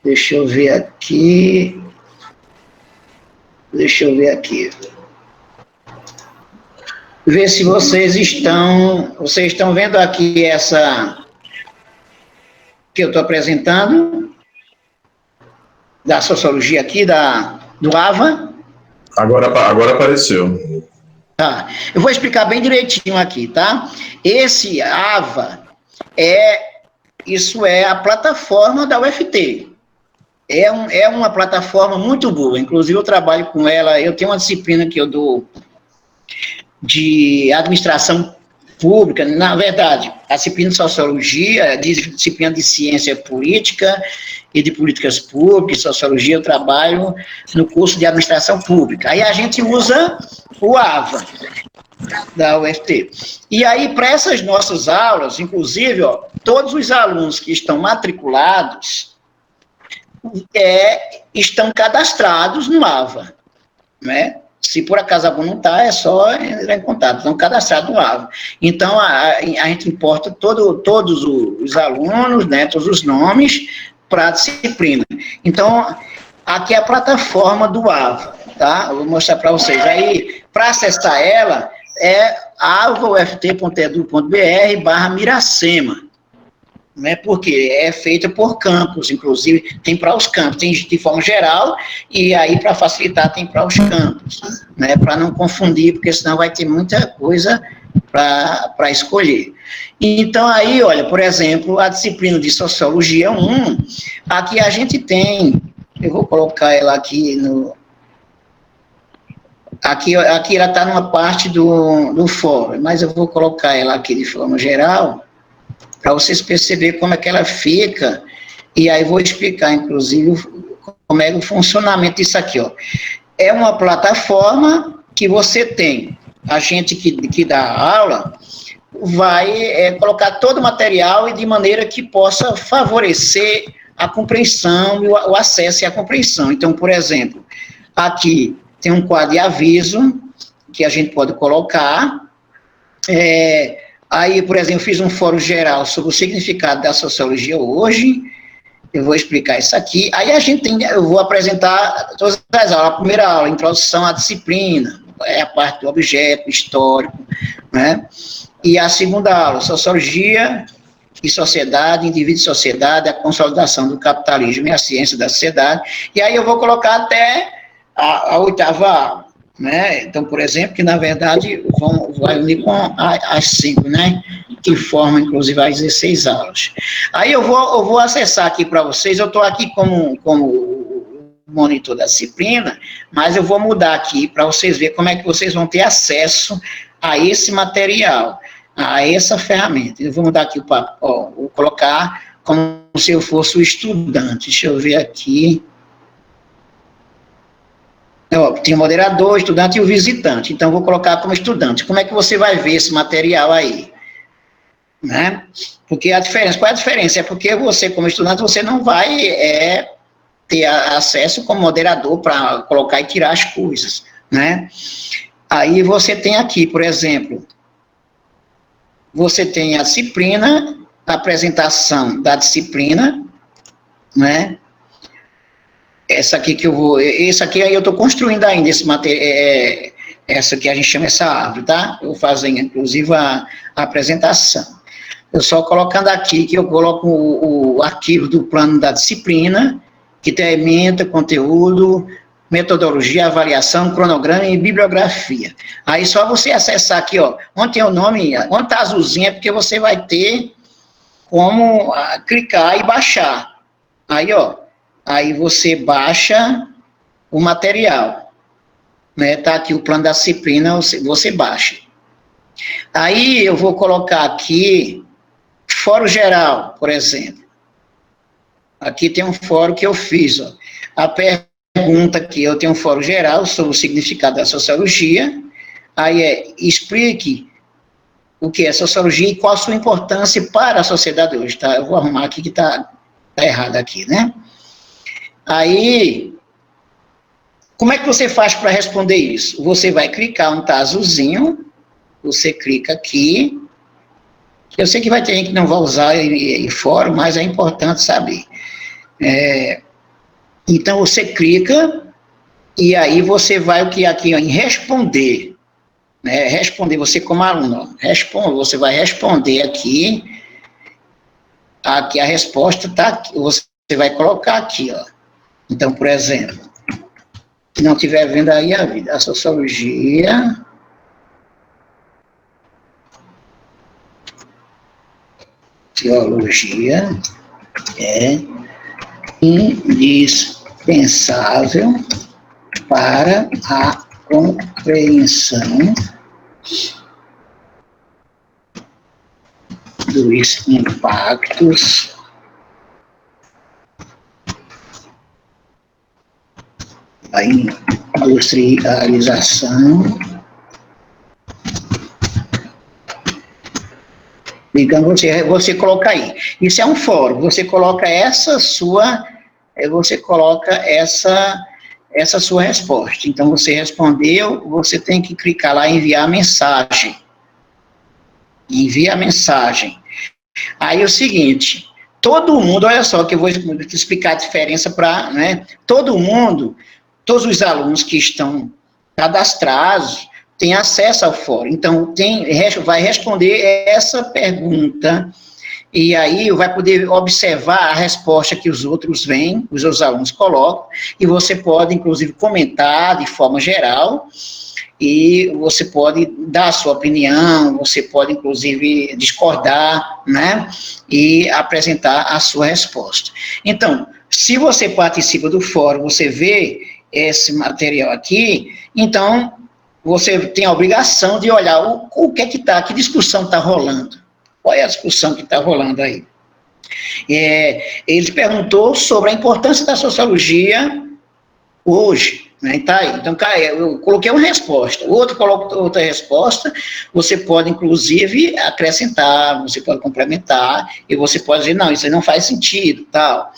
deixa eu ver aqui, ver se vocês estão vendo aqui essa que eu estou apresentando, da sociologia aqui, do AVA. Agora apareceu. Tá, eu vou explicar bem direitinho aqui, tá? Esse AVA isso é a plataforma da UFT. É uma plataforma muito boa, inclusive eu trabalho com ela, eu tenho uma disciplina que eu dou de administração pública, na verdade, a disciplina de sociologia, disciplina de ciência política e de políticas públicas, sociologia, eu trabalho no curso de administração pública. Aí a gente usa o AVA da UFT. E aí, para essas nossas aulas, inclusive, todos os alunos que estão matriculados estão cadastrados no AVA, né? Se por acaso algum não está, é só entrar em contato, estão cadastrados no AVA. Então, a gente importa todos os alunos, né, todos os nomes para a disciplina. Então, aqui é a plataforma do AVA, tá? Eu vou mostrar para vocês. Aí, para acessar ela, é avaUFT.edu.br/Miracema. Né, porque é feita por campos, inclusive tem para os campos, tem de forma geral, e aí para facilitar tem para os campos, né, para não confundir, porque senão vai ter muita coisa para escolher. Então, aí, olha, por exemplo, a disciplina de Sociologia 1, aqui a gente tem, eu vou colocar ela aqui no... Aqui ela está numa parte do fórum, mas eu vou colocar ela aqui de forma geral, para vocês perceberem como é que ela fica, e aí vou explicar, inclusive, como é o funcionamento disso aqui, ó. É uma plataforma que você tem, a gente que dá aula, vai colocar todo o material e de maneira que possa favorecer a compreensão e o acesso e a compreensão. Então, por exemplo, aqui tem um quadro de aviso que a gente pode colocar. Aí, por exemplo, fiz um fórum geral sobre o significado da sociologia hoje. Eu vou explicar isso aqui. Aí a gente eu vou apresentar todas as aulas. A primeira aula, introdução à disciplina, é a parte do objeto histórico, né? E a segunda aula, sociologia e sociedade, indivíduo e sociedade, a consolidação do capitalismo e a ciência da sociedade. E aí eu vou colocar até a oitava aula, né? Então, por exemplo, que na verdade vai unir com as 5, né? Que formam, inclusive, as 16 aulas. Aí eu vou acessar aqui para vocês, eu estou aqui como monitor da disciplina, mas eu vou mudar aqui para vocês verem como é que vocês vão ter acesso a esse material, a essa ferramenta. Eu vou mudar aqui vou colocar como se eu fosse o estudante. Deixa eu ver aqui. Tem o moderador, o estudante e o visitante. Então, vou colocar como estudante. Como é que você vai ver esse material aí? Né? Porque qual é a diferença? É porque você, como estudante, você não vai ter acesso como moderador para colocar e tirar as coisas, né? Aí você tem aqui, por exemplo, você tem a disciplina, a apresentação da disciplina, né? Essa aqui aí eu estou construindo ainda esse material, essa que a gente chama essa árvore, tá? Eu vou fazer, inclusive, a apresentação. Eu só colocando aqui, que eu coloco o arquivo do plano da disciplina, que tem ementa, conteúdo, metodologia, avaliação, cronograma e bibliografia. Aí só você acessar aqui, ó, onde tem o nome, onde está azulzinho, é porque você vai ter como clicar e baixar. Aí, ó, aí você baixa o material, né? Tá aqui o plano da disciplina, você baixa. Aí eu vou colocar aqui fórum geral, por exemplo. Aqui tem um fórum que eu fiz, ó. A pergunta aqui, eu tenho um fórum geral sobre o significado da sociologia. Aí explique o que é sociologia e qual a sua importância para a sociedade hoje, tá? Eu vou arrumar aqui que tá errado aqui, né? Aí, como é que você faz para responder isso? Você vai clicar onde está azulzinho, você clica aqui. Eu sei que vai ter gente que não vai usar fórum, mas é importante saber. Então, você clica e aí você vai aqui ó, em responder. Né? Responder, você como aluno, você vai responder aqui. Aqui a resposta está aqui, você vai colocar aqui, ó. Então, por exemplo, se não estiver vendo aí a sociologia, teologia é indispensável para a compreensão dos impactos da industrialização, digamos, você coloca aí, isso é um fórum, você coloca essa sua resposta. Então, você respondeu, você tem que clicar lá em enviar mensagem. Envia a mensagem. Aí é o seguinte, todo mundo, olha só, que eu vou explicar a diferença para, né, todo mundo, todos os alunos que estão cadastrados têm acesso ao fórum. Então, vai responder essa pergunta e aí vai poder observar a resposta que os outros veem, os alunos colocam, e você pode, inclusive, comentar de forma geral e você pode dar a sua opinião, você pode, inclusive, discordar, né, e apresentar a sua resposta. Então, se você participa do fórum, você vê esse material aqui, então, você tem a obrigação de olhar o que é que está, que discussão está rolando. Qual é a discussão que está rolando aí? Ele perguntou sobre a importância da sociologia hoje, né? Tá aí. Então, eu coloquei uma resposta, o outro coloca outra resposta, você pode, inclusive, acrescentar, você pode complementar, e você pode dizer, não, isso aí não faz sentido, tal,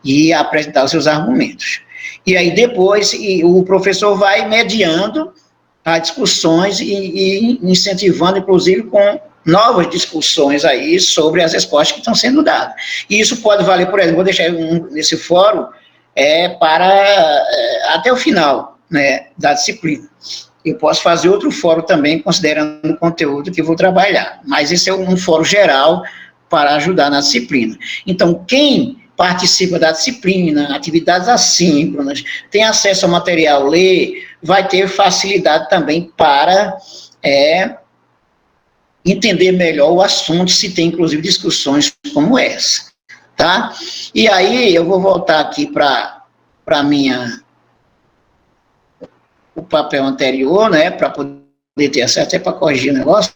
e apresentar os seus argumentos. E aí, depois, o professor vai mediando as discussões e incentivando, inclusive, com novas discussões aí sobre as respostas que estão sendo dadas. E isso pode valer, por exemplo, vou deixar nesse fórum até o final, né, da disciplina. Eu posso fazer outro fórum também, considerando o conteúdo que eu vou trabalhar, mas esse é um fórum geral para ajudar na disciplina. Então, quem participa da disciplina, atividades assíncronas, tem acesso ao material, lê, vai ter facilidade também para entender melhor o assunto, se tem, inclusive, discussões como essa, tá? E aí, eu vou voltar aqui para o papel anterior, né, para poder ter acesso, até para corrigir o negócio,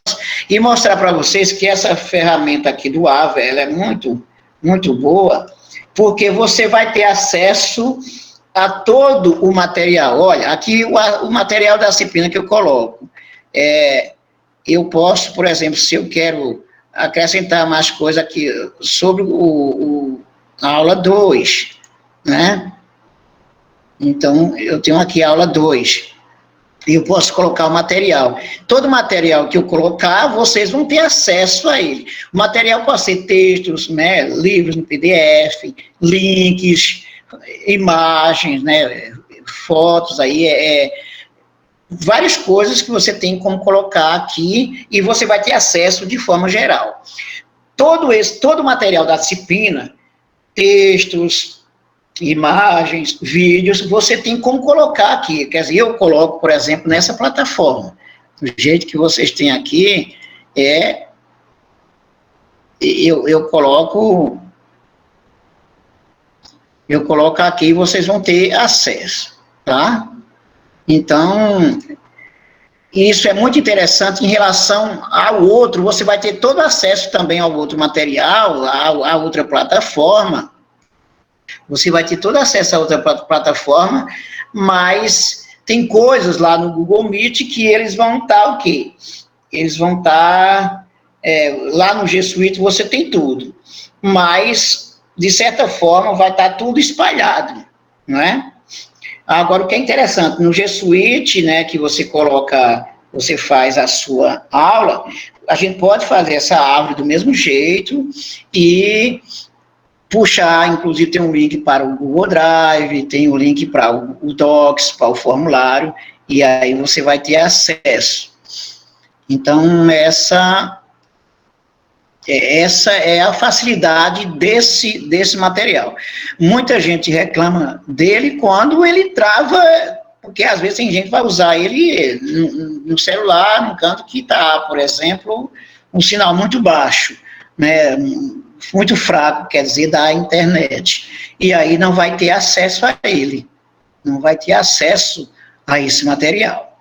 e mostrar para vocês que essa ferramenta aqui do AVA, ela é muito, muito boa, porque você vai ter acesso a todo o material. Olha, aqui o material da disciplina que eu coloco. Eu posso, por exemplo, se eu quero acrescentar mais coisa aqui sobre a aula 2, né? Então, eu tenho aqui a aula 2. E eu posso colocar o material. Todo material que eu colocar, vocês vão ter acesso a ele. O material pode ser textos, né, livros no PDF, links, imagens, né, fotos, aí várias coisas que você tem como colocar aqui e você vai ter acesso de forma geral. Todo o material da disciplina, textos, imagens, vídeos, você tem como colocar aqui. Quer dizer, eu coloco, por exemplo, nessa plataforma. Do jeito que vocês têm aqui, eu coloco aqui e vocês vão ter acesso, tá? Então, isso é muito interessante em relação ao outro, você vai ter todo acesso também ao outro material, à outra plataforma, você vai ter todo acesso a outra plataforma, mas tem coisas lá no Google Meet que eles vão estar o quê? Eles vão estar, lá no G Suite você tem tudo, mas, de certa forma, vai estar tudo espalhado, não é? Agora, o que é interessante, no G Suite, né, que você faz a sua aula, a gente pode fazer essa árvore do mesmo jeito e puxar, inclusive tem um link para o Google Drive, tem um link para o Docs, para o formulário, e aí você vai ter acesso. Então, essa é a facilidade desse material. Muita gente reclama dele quando ele trava, porque às vezes tem gente que vai usar ele no celular, no canto que está, por exemplo, um sinal muito baixo, né, muito fraco, quer dizer, da internet. E aí não vai ter acesso a ele, não vai ter acesso a esse material.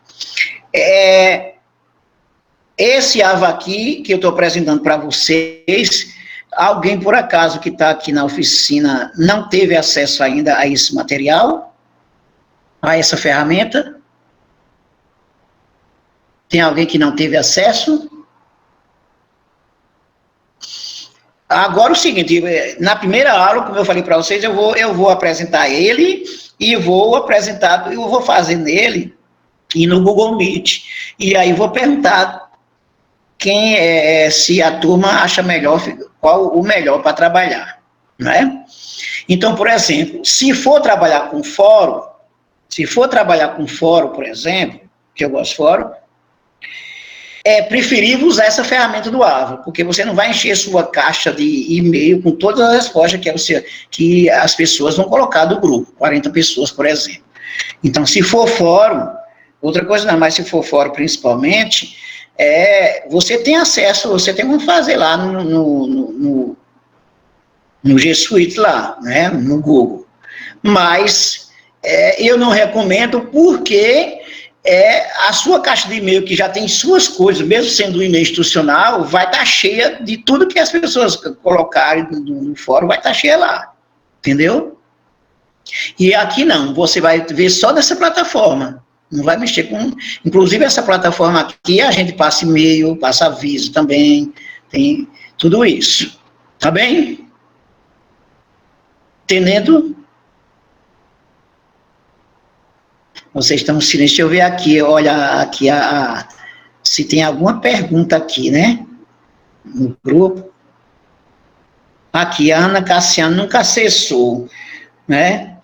Esse AVA aqui, que eu estou apresentando para vocês, alguém, por acaso, que está aqui na oficina, não teve acesso ainda a esse material? A essa ferramenta? Tem alguém que não teve acesso? Agora, o seguinte, na primeira aula, como eu falei para vocês, eu vou apresentar ele, e eu vou fazer nele, e no Google Meet, e aí vou perguntar se a turma acha melhor, qual o melhor para trabalhar, não é? Então, por exemplo, se for trabalhar com fórum, por exemplo, que eu gosto de fórum, é preferível usar essa ferramenta do AVA, porque você não vai encher sua caixa de e-mail com todas as respostas que as pessoas vão colocar do grupo, 40 pessoas, por exemplo. Então, se for fórum, Outra coisa não, mas se for fórum principalmente, você tem acesso, você tem como fazer lá no G Suite lá, né, no Google. Mas eu não recomendo porque a sua caixa de e-mail, que já tem suas coisas, mesmo sendo um e-mail institucional, vai estar cheia de tudo que as pessoas colocarem no fórum, vai estar cheia lá, entendeu? E aqui não, você vai ver só dessa plataforma, não vai mexer com... Inclusive essa plataforma aqui, a gente passa e-mail, passa aviso também, tem tudo isso, tá bem? Entendendo? Vocês estão em silêncio, deixa eu ver aqui, olha aqui se tem alguma pergunta aqui, né? No grupo. Aqui, a Ana Cassiano nunca acessou, né?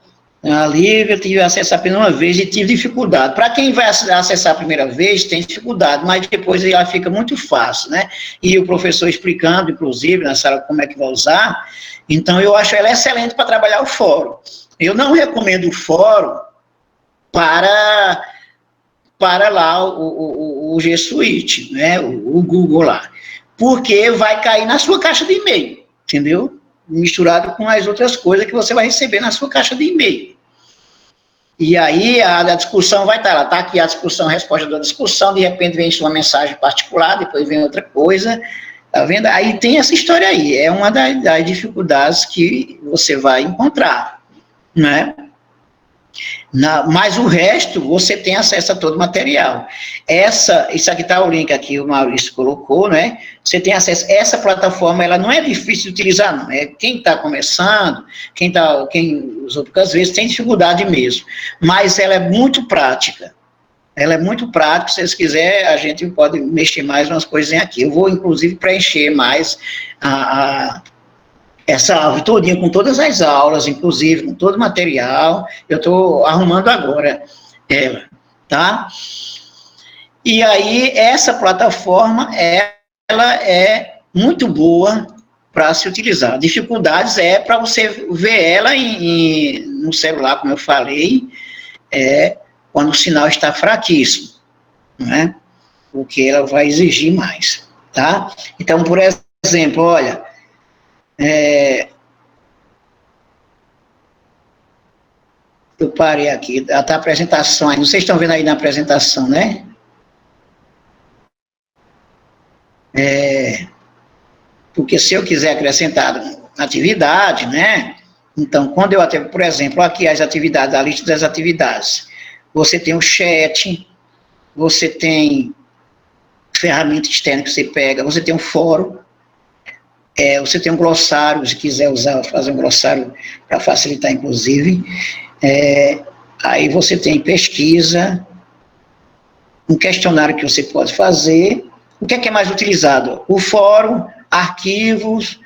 A Lívia tive acesso apenas uma vez e tive dificuldade. Para quem vai acessar a primeira vez, tem dificuldade, mas depois ela fica muito fácil, né? E o professor explicando, inclusive, na sala, como é que vai usar. Então, eu acho ela excelente para trabalhar o fórum. Eu não recomendo o fórum para lá o G Suite, né? O Google lá. Porque vai cair na sua caixa de e-mail, entendeu? Misturado com as outras coisas que você vai receber na sua caixa de e-mail. E aí a discussão vai estar lá, tá aqui a discussão, a resposta da discussão, de repente vem uma mensagem particular, depois vem outra coisa, tá vendo? Aí tem essa história aí, é uma das dificuldades que você vai encontrar, né? Mas o resto, você tem acesso a todo o material. Isso aqui está o link aqui, o Maurício colocou, né? Você tem acesso, essa plataforma, ela não é difícil de utilizar, não. Quem está começando, quem usou poucas vezes, tem dificuldade mesmo. Mas ela é muito prática. Ela é muito prática, se vocês quiserem, a gente pode mexer mais umas coisinhas aqui. Eu vou, inclusive, preencher mais essa árvore todinha, com todas as aulas, inclusive, com todo o material, eu estou arrumando agora ela, tá? E aí, essa plataforma, ela é muito boa para se utilizar. Dificuldades para você ver ela no celular, como eu falei, quando o sinal está fraquíssimo, né? Porque ela vai exigir mais, tá? Então, por exemplo, olha... eu parei aqui, tá a apresentação aí, vocês estão vendo aí na apresentação, né? Porque se eu quiser acrescentar atividade, né? Então, quando eu até, por exemplo, aqui as atividades, a lista das atividades, você tem o chat, você tem ferramenta externa que você pega, você tem um fórum, você tem um glossário, se quiser fazer um glossário para facilitar, inclusive. Aí você tem pesquisa, um questionário que você pode fazer. O que é mais utilizado? O fórum, arquivos,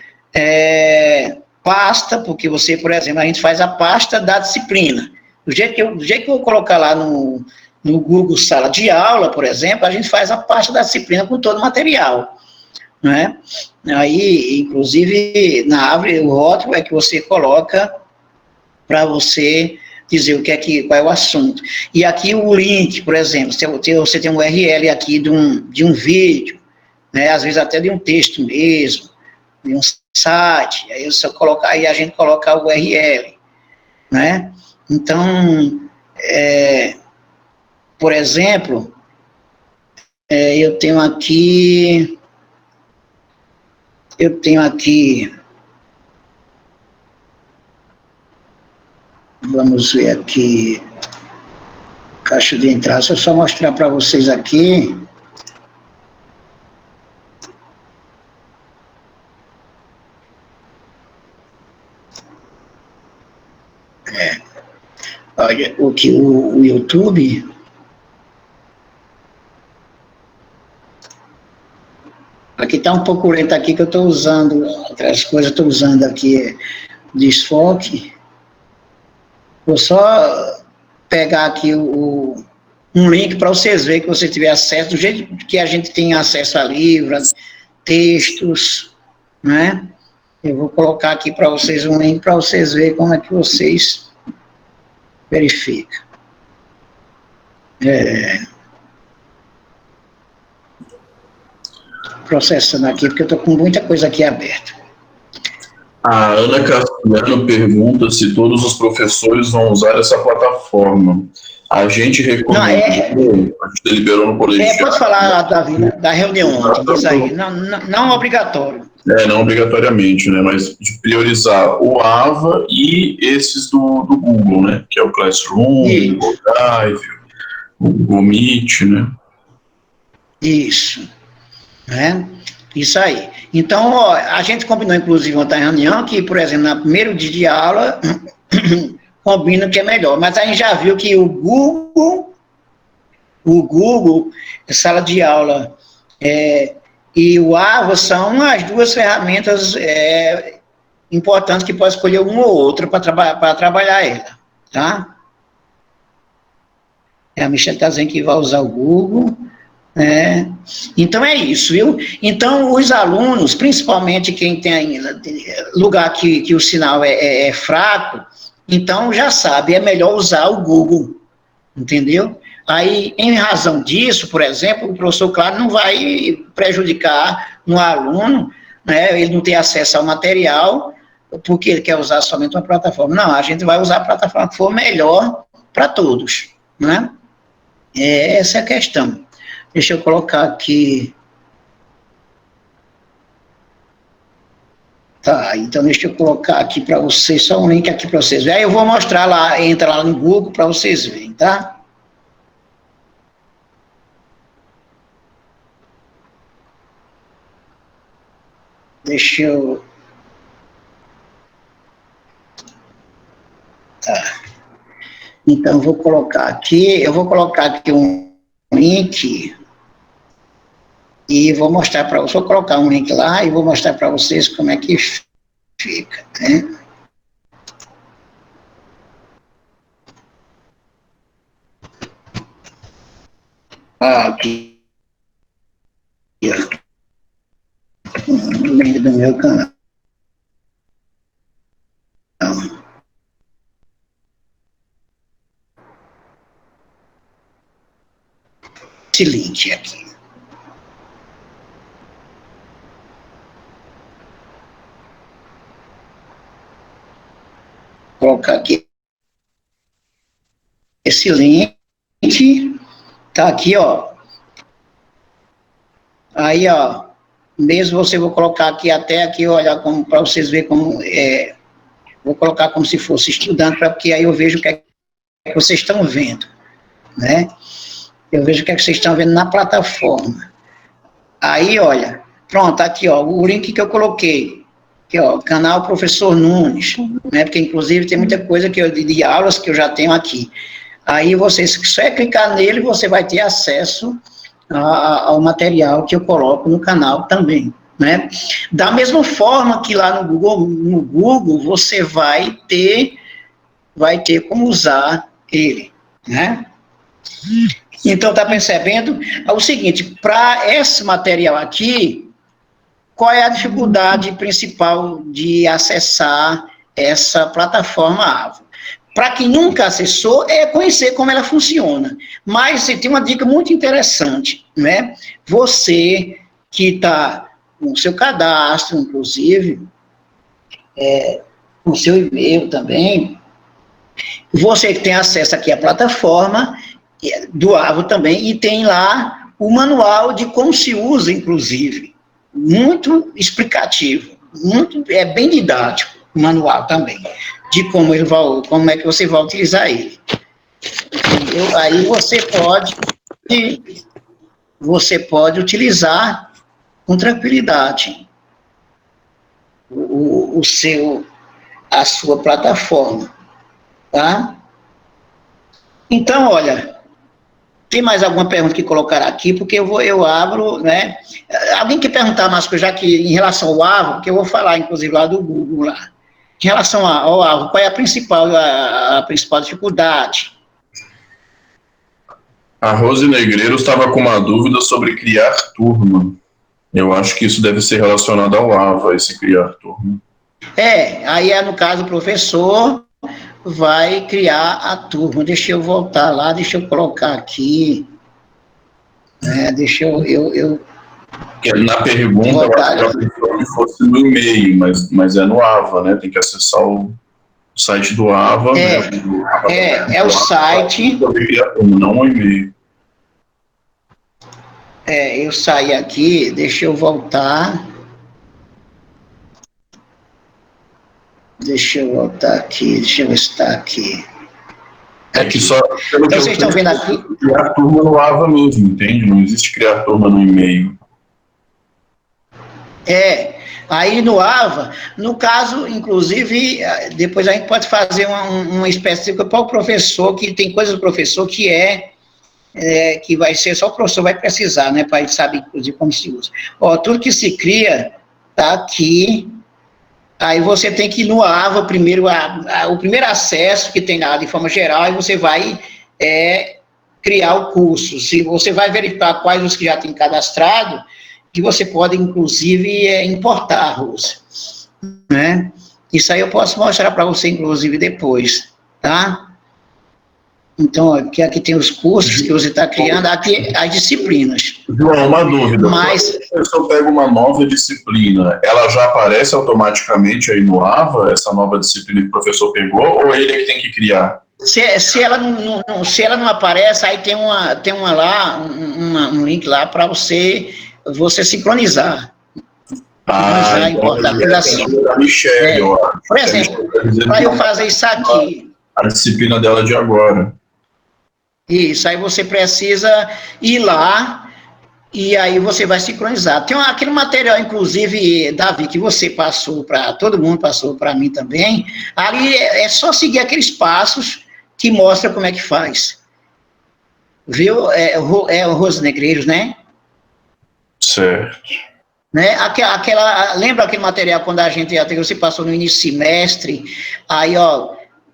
pasta, porque você, por exemplo, a gente faz a pasta da disciplina. Do jeito que eu vou colocar lá no Google Sala de Aula, por exemplo, a gente faz a pasta da disciplina com todo o material. Né? Aí, inclusive, na árvore, o rótulo é que você coloca para você dizer qual é o assunto. E aqui o link, por exemplo, você tem um URL aqui de um vídeo, né? Às vezes até de um texto mesmo, de um site, aí a gente coloca o URL, né? Então, por exemplo, eu tenho aqui, vamos ver aqui, caixa de entrada, deixa eu só mostrar para vocês aqui. Olha, o YouTube... Aqui está um pouco lento aqui, que eu estou usando, outras coisas estou usando aqui, desfoque. Vou só pegar aqui um link para vocês verem que você tiver acesso, do jeito que a gente tem acesso a livros, textos, né? Eu vou colocar aqui para vocês um link para vocês verem como é que vocês verificam. Processando aqui, porque eu estou com muita coisa aqui aberta. A Ana Cassiano pergunta se todos os professores vão usar essa plataforma. A gente recomendou, a gente deliberou no colegiado. Pode falar, Davi, da reunião ontem, diz aí, não obrigatório. Não obrigatoriamente, né, mas de priorizar o AVA e esses do Google, né, que é o Classroom, o Google Drive, o Google Meet, né. Isso, né, isso aí. Então, ó, a gente combinou, inclusive, ontem na reunião, que, por exemplo, no primeiro dia de aula, combina que é melhor, mas a gente já viu que o Google, sala de aula, e o AVA são as duas ferramentas importantes que pode escolher uma ou outra para trabalhar ela, tá? A Michelle está dizendo que vai usar o Google, então é isso, viu? Então os alunos, principalmente quem tem lugar que o sinal é fraco, então já sabe, é melhor usar o Google, entendeu? Aí, em razão disso, por exemplo, o professor, claro, não vai prejudicar um aluno, né, ele não ter acesso ao material, porque ele quer usar somente uma plataforma. Não, a gente vai usar a plataforma que for melhor para todos, né? Essa é a questão. Deixa eu colocar aqui. Tá, então deixa eu colocar aqui para vocês, só um link aqui para vocês verem. Aí eu vou mostrar lá, entra lá no Google para vocês verem, tá? Deixa eu... Tá. Então, eu vou colocar aqui um link e vou mostrar para vocês, vou colocar um link lá e vou mostrar para vocês como é que fica, né? Aqui. Link do meu canal. Esse link aqui. Vou colocar aqui. Esse link tá aqui, ó. Aí, ó. Mesmo você vou colocar aqui até aqui, olha, para vocês verem como vou colocar como se fosse estudante, porque aí eu vejo o que é que vocês estão vendo, né? Eu vejo o que é que vocês estão vendo na plataforma. Aí, olha, pronto, aqui, ó, o link que eu coloquei, aqui, ó, canal Professor Nunes, né? Porque inclusive tem muita coisa de aulas que eu já tenho aqui. Aí vocês, só é clicar nele, você vai ter acesso ao material que eu coloco no canal também, né? Da mesma forma que lá no Google você vai ter como usar ele, né? Então, tá percebendo? É o seguinte, para esse material aqui, qual é a dificuldade principal de acessar essa plataforma AVA? Para quem nunca acessou, é conhecer como ela funciona. Mas tem uma dica muito interessante, né? Você que está com o seu cadastro, inclusive, com o seu e-mail também, você que tem acesso aqui à plataforma do AVA também, e tem lá o manual de como se usa, inclusive. Muito explicativo, bem didático o manual também, de como é que você vai utilizar ele. Aí você pode utilizar com tranquilidade a sua plataforma, tá? Então, olha, tem mais alguma pergunta que colocar aqui, porque eu abro, né? Alguém quer perguntar mais coisa, já que em relação ao AVA, que eu vou falar, inclusive, lá do Google, lá. Em relação ao AVA, qual é a principal dificuldade? A Rose Negreiro estava com uma dúvida sobre criar turma. Eu acho que isso deve ser relacionado ao AVA, esse criar turma. Aí no caso o professor vai criar a turma. Deixa eu voltar lá, deixa eu colocar aqui. Deixa eu Na pergunta, eu acho que fosse no e-mail, mas é no AVA, né? Tem que acessar o site do AVA. É o site. Não o e-mail. Eu saí aqui, deixa eu voltar. Deixa eu voltar aqui, deixa eu ver se está aqui. É que só. Então, vocês estão vendo aqui? Criar turma no AVA mesmo, entende? Não existe criar turma no e-mail. Aí no AVA, no caso, inclusive, depois a gente pode fazer uma espécie de qual professor, que tem coisas do professor que vai ser só o professor vai precisar, né, para ele saber, inclusive, como se usa. Tudo que se cria está aqui. Aí você tem que ir no AVA, primeiro, o primeiro acesso que tem lá de forma geral, aí você vai criar o curso. Se você vai verificar quais os que já tem cadastrado, que você pode, inclusive, importar a Rússia, né? Isso aí eu posso mostrar para você, inclusive, depois, tá? Então, aqui tem os cursos que você está criando, aqui as disciplinas. João, uma dúvida. Mas, quando a pessoa pega uma nova disciplina, ela já aparece automaticamente aí no AVA, essa nova disciplina que o professor pegou, ou ele é que tem que criar? Se ela não aparece, aí tem um link lá para você sincronizar. Então por exemplo, para eu fazer isso aqui. A disciplina dela de agora. Isso, aí você precisa ir lá e aí você vai sincronizar. Tem aquele material, inclusive, Davi, que você passou para todo mundo, passou para mim também. Ali é só seguir aqueles passos que mostra como é que faz. Viu? É o Rose Negreiros, né? Certo. Né? Lembra aquele material quando você passou no início do semestre, aí,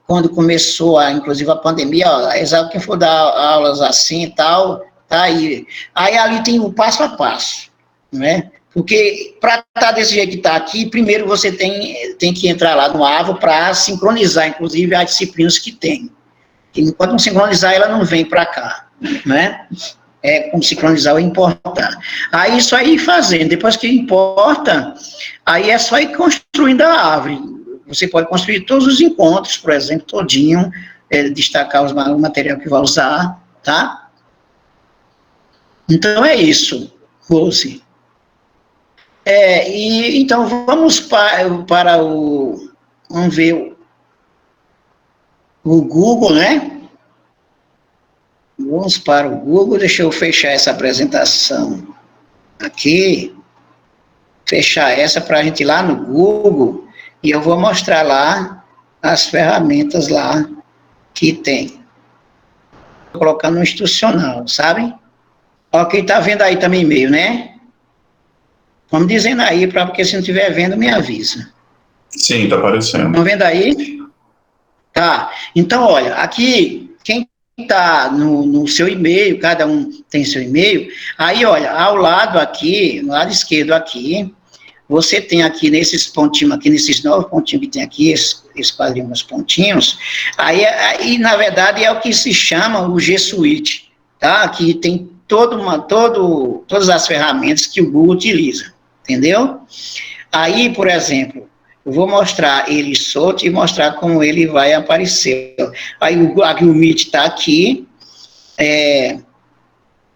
quando começou, inclusive, a pandemia, exato, quem for dar aulas assim e tal, tá aí. Aí ali tem o passo a passo, né? Porque para estar desse jeito que está aqui, primeiro você tem que entrar lá no AVA para sincronizar, inclusive, as disciplinas que tem. E enquanto não sincronizar, ela não vem para cá, né? Como sincronizar ou importar. Aí isso aí fazendo, depois que importa, aí é só ir construindo a árvore. Você pode construir todos os encontros, por exemplo, todinho, destacar o material que vai usar, tá? Então é isso, Rose. Então vamos para o... Vamos ver o Google, né? Vamos para o Google, deixa eu fechar essa apresentação aqui, fechar essa para a gente ir lá no Google, e eu vou mostrar lá as ferramentas lá que tem. Vou colocar no institucional, sabe? Quem está vendo aí também e-mail, né? Vamos dizendo aí, porque se não estiver vendo, me avisa. Sim, está aparecendo. Estão vendo aí? Tá. Então, olha, aqui, quem está no seu e-mail, cada um tem seu e-mail, aí, olha, ao lado aqui, no lado esquerdo aqui, você tem aqui nesses pontinhos, aqui nesses 9 pontinhos que tem aqui, esse quadrinho com os pontinhos, aí, na verdade, é o que se chama o G Suite, tá? Que tem todas as ferramentas que o Google utiliza, entendeu? Aí, por exemplo, eu vou mostrar ele solto e mostrar como ele vai aparecer. Aí o Meet está aqui,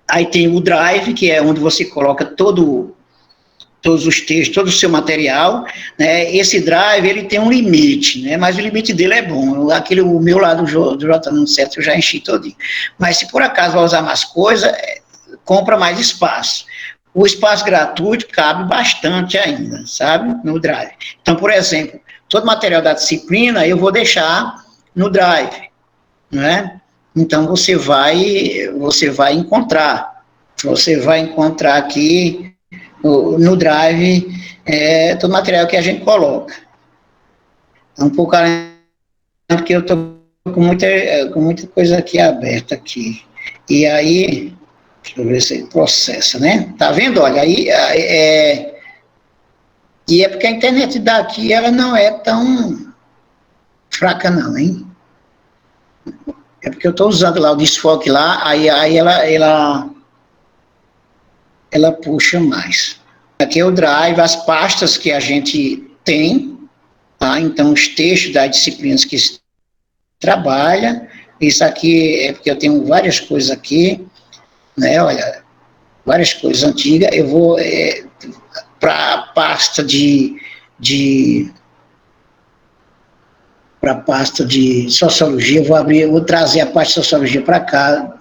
aí tem o Drive, que é onde você coloca todos os textos, todo o seu material, né? Esse Drive, ele tem um limite, né? Mas o limite dele é bom. O meu lá do J97 eu já enchi todinho. Mas se por acaso vai usar mais coisa, compra mais espaço. O espaço gratuito cabe bastante ainda, sabe? No Drive. Então, por exemplo, todo material da disciplina eu vou deixar no Drive, né? Então, você vai encontrar aqui no Drive todo o material que a gente coloca. É um pouco porque eu estou com muita coisa aqui aberta aqui. E aí, deixa eu ver se processa, né? Tá vendo? Olha, aí e é porque a internet daqui, ela não é tão fraca não, hein? É porque eu estou usando lá o desfoque lá, aí ela puxa mais. Aqui é o Drive, as pastas que a gente tem, tá? Então, os textos das disciplinas que se trabalha. Isso aqui é porque eu tenho várias coisas aqui, né? Olha, várias coisas antigas. Eu vou para a pasta para a pasta de sociologia, eu vou trazer a parte de sociologia para cá,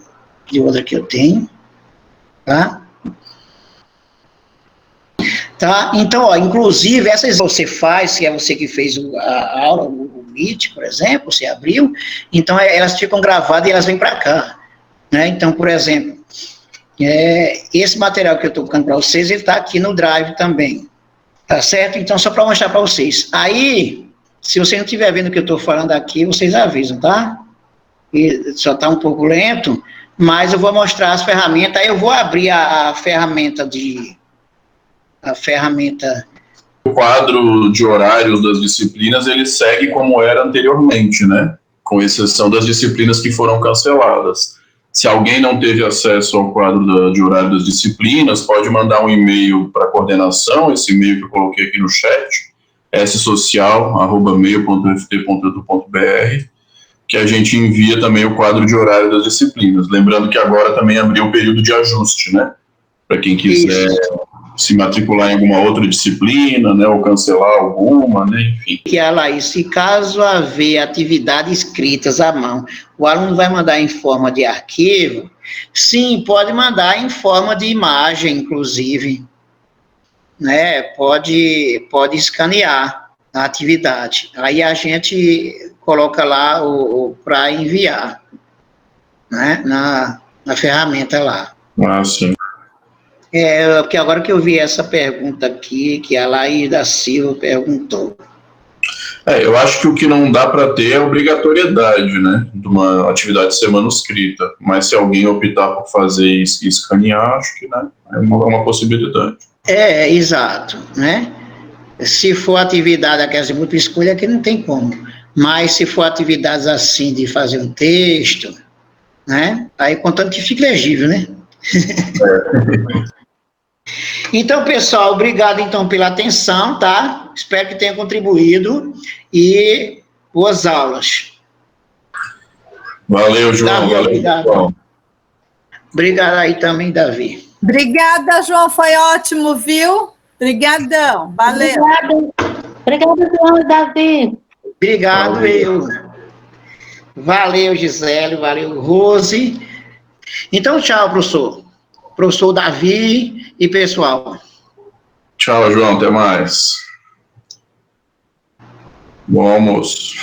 de outra que eu tenho, tá? Tá? Então, ó, inclusive, essas você faz, se é você que fez a aula, o Meet, por exemplo, você abriu, então elas ficam gravadas e elas vêm para cá, né? Então, por exemplo, esse material que eu estou colocando para vocês, ele está aqui no Drive também, tá certo? Então, só para mostrar para vocês. Aí, se vocês não estiverem vendo o que eu estou falando aqui, vocês avisam, tá? E só está um pouco lento, mas eu vou mostrar as ferramentas, aí eu vou abrir a ferramenta O quadro de horários das disciplinas, ele segue como era anteriormente, né? Com exceção das disciplinas que foram canceladas. Se alguém não teve acesso ao quadro de horário das disciplinas, pode mandar um e-mail para a coordenação, esse e-mail que eu coloquei aqui no chat, ssocial@meio.ft.edu.br, que a gente envia também o quadro de horário das disciplinas. Lembrando que agora também abriu o período de ajuste, né? Para quem quiser se matricular em alguma outra disciplina, né, ou cancelar alguma, né, enfim. Que a Laís, se caso haver atividades escritas à mão, o aluno vai mandar em forma de arquivo? Sim, pode mandar em forma de imagem, inclusive, né, pode escanear a atividade, aí a gente coloca lá para enviar, né, na ferramenta lá. Ah, sim. Porque agora que eu vi essa pergunta aqui, que a Laís da Silva perguntou. Eu acho que o que não dá para ter é a obrigatoriedade, né, de uma atividade ser manuscrita, mas se alguém optar por fazer e escanear, acho que, né, é uma possibilidade. Exato, né? Se for atividade aquelas de múltipla escolha, que não tem como, mas se for atividades assim, de fazer um texto, né, aí contanto que fique legível, né? Então, pessoal, obrigado então pela atenção, tá? Espero que tenha contribuído e boas aulas. Valeu, João. Davi, valeu, obrigado. João. Obrigado aí também, Davi. Obrigada, João, foi ótimo, viu? Obrigadão, valeu. Obrigada, João e Davi. Obrigado, Valeu, Gisele, valeu, Rose. Então, tchau, professor. Professor Davi e pessoal. Tchau, João, até mais. Bom almoço.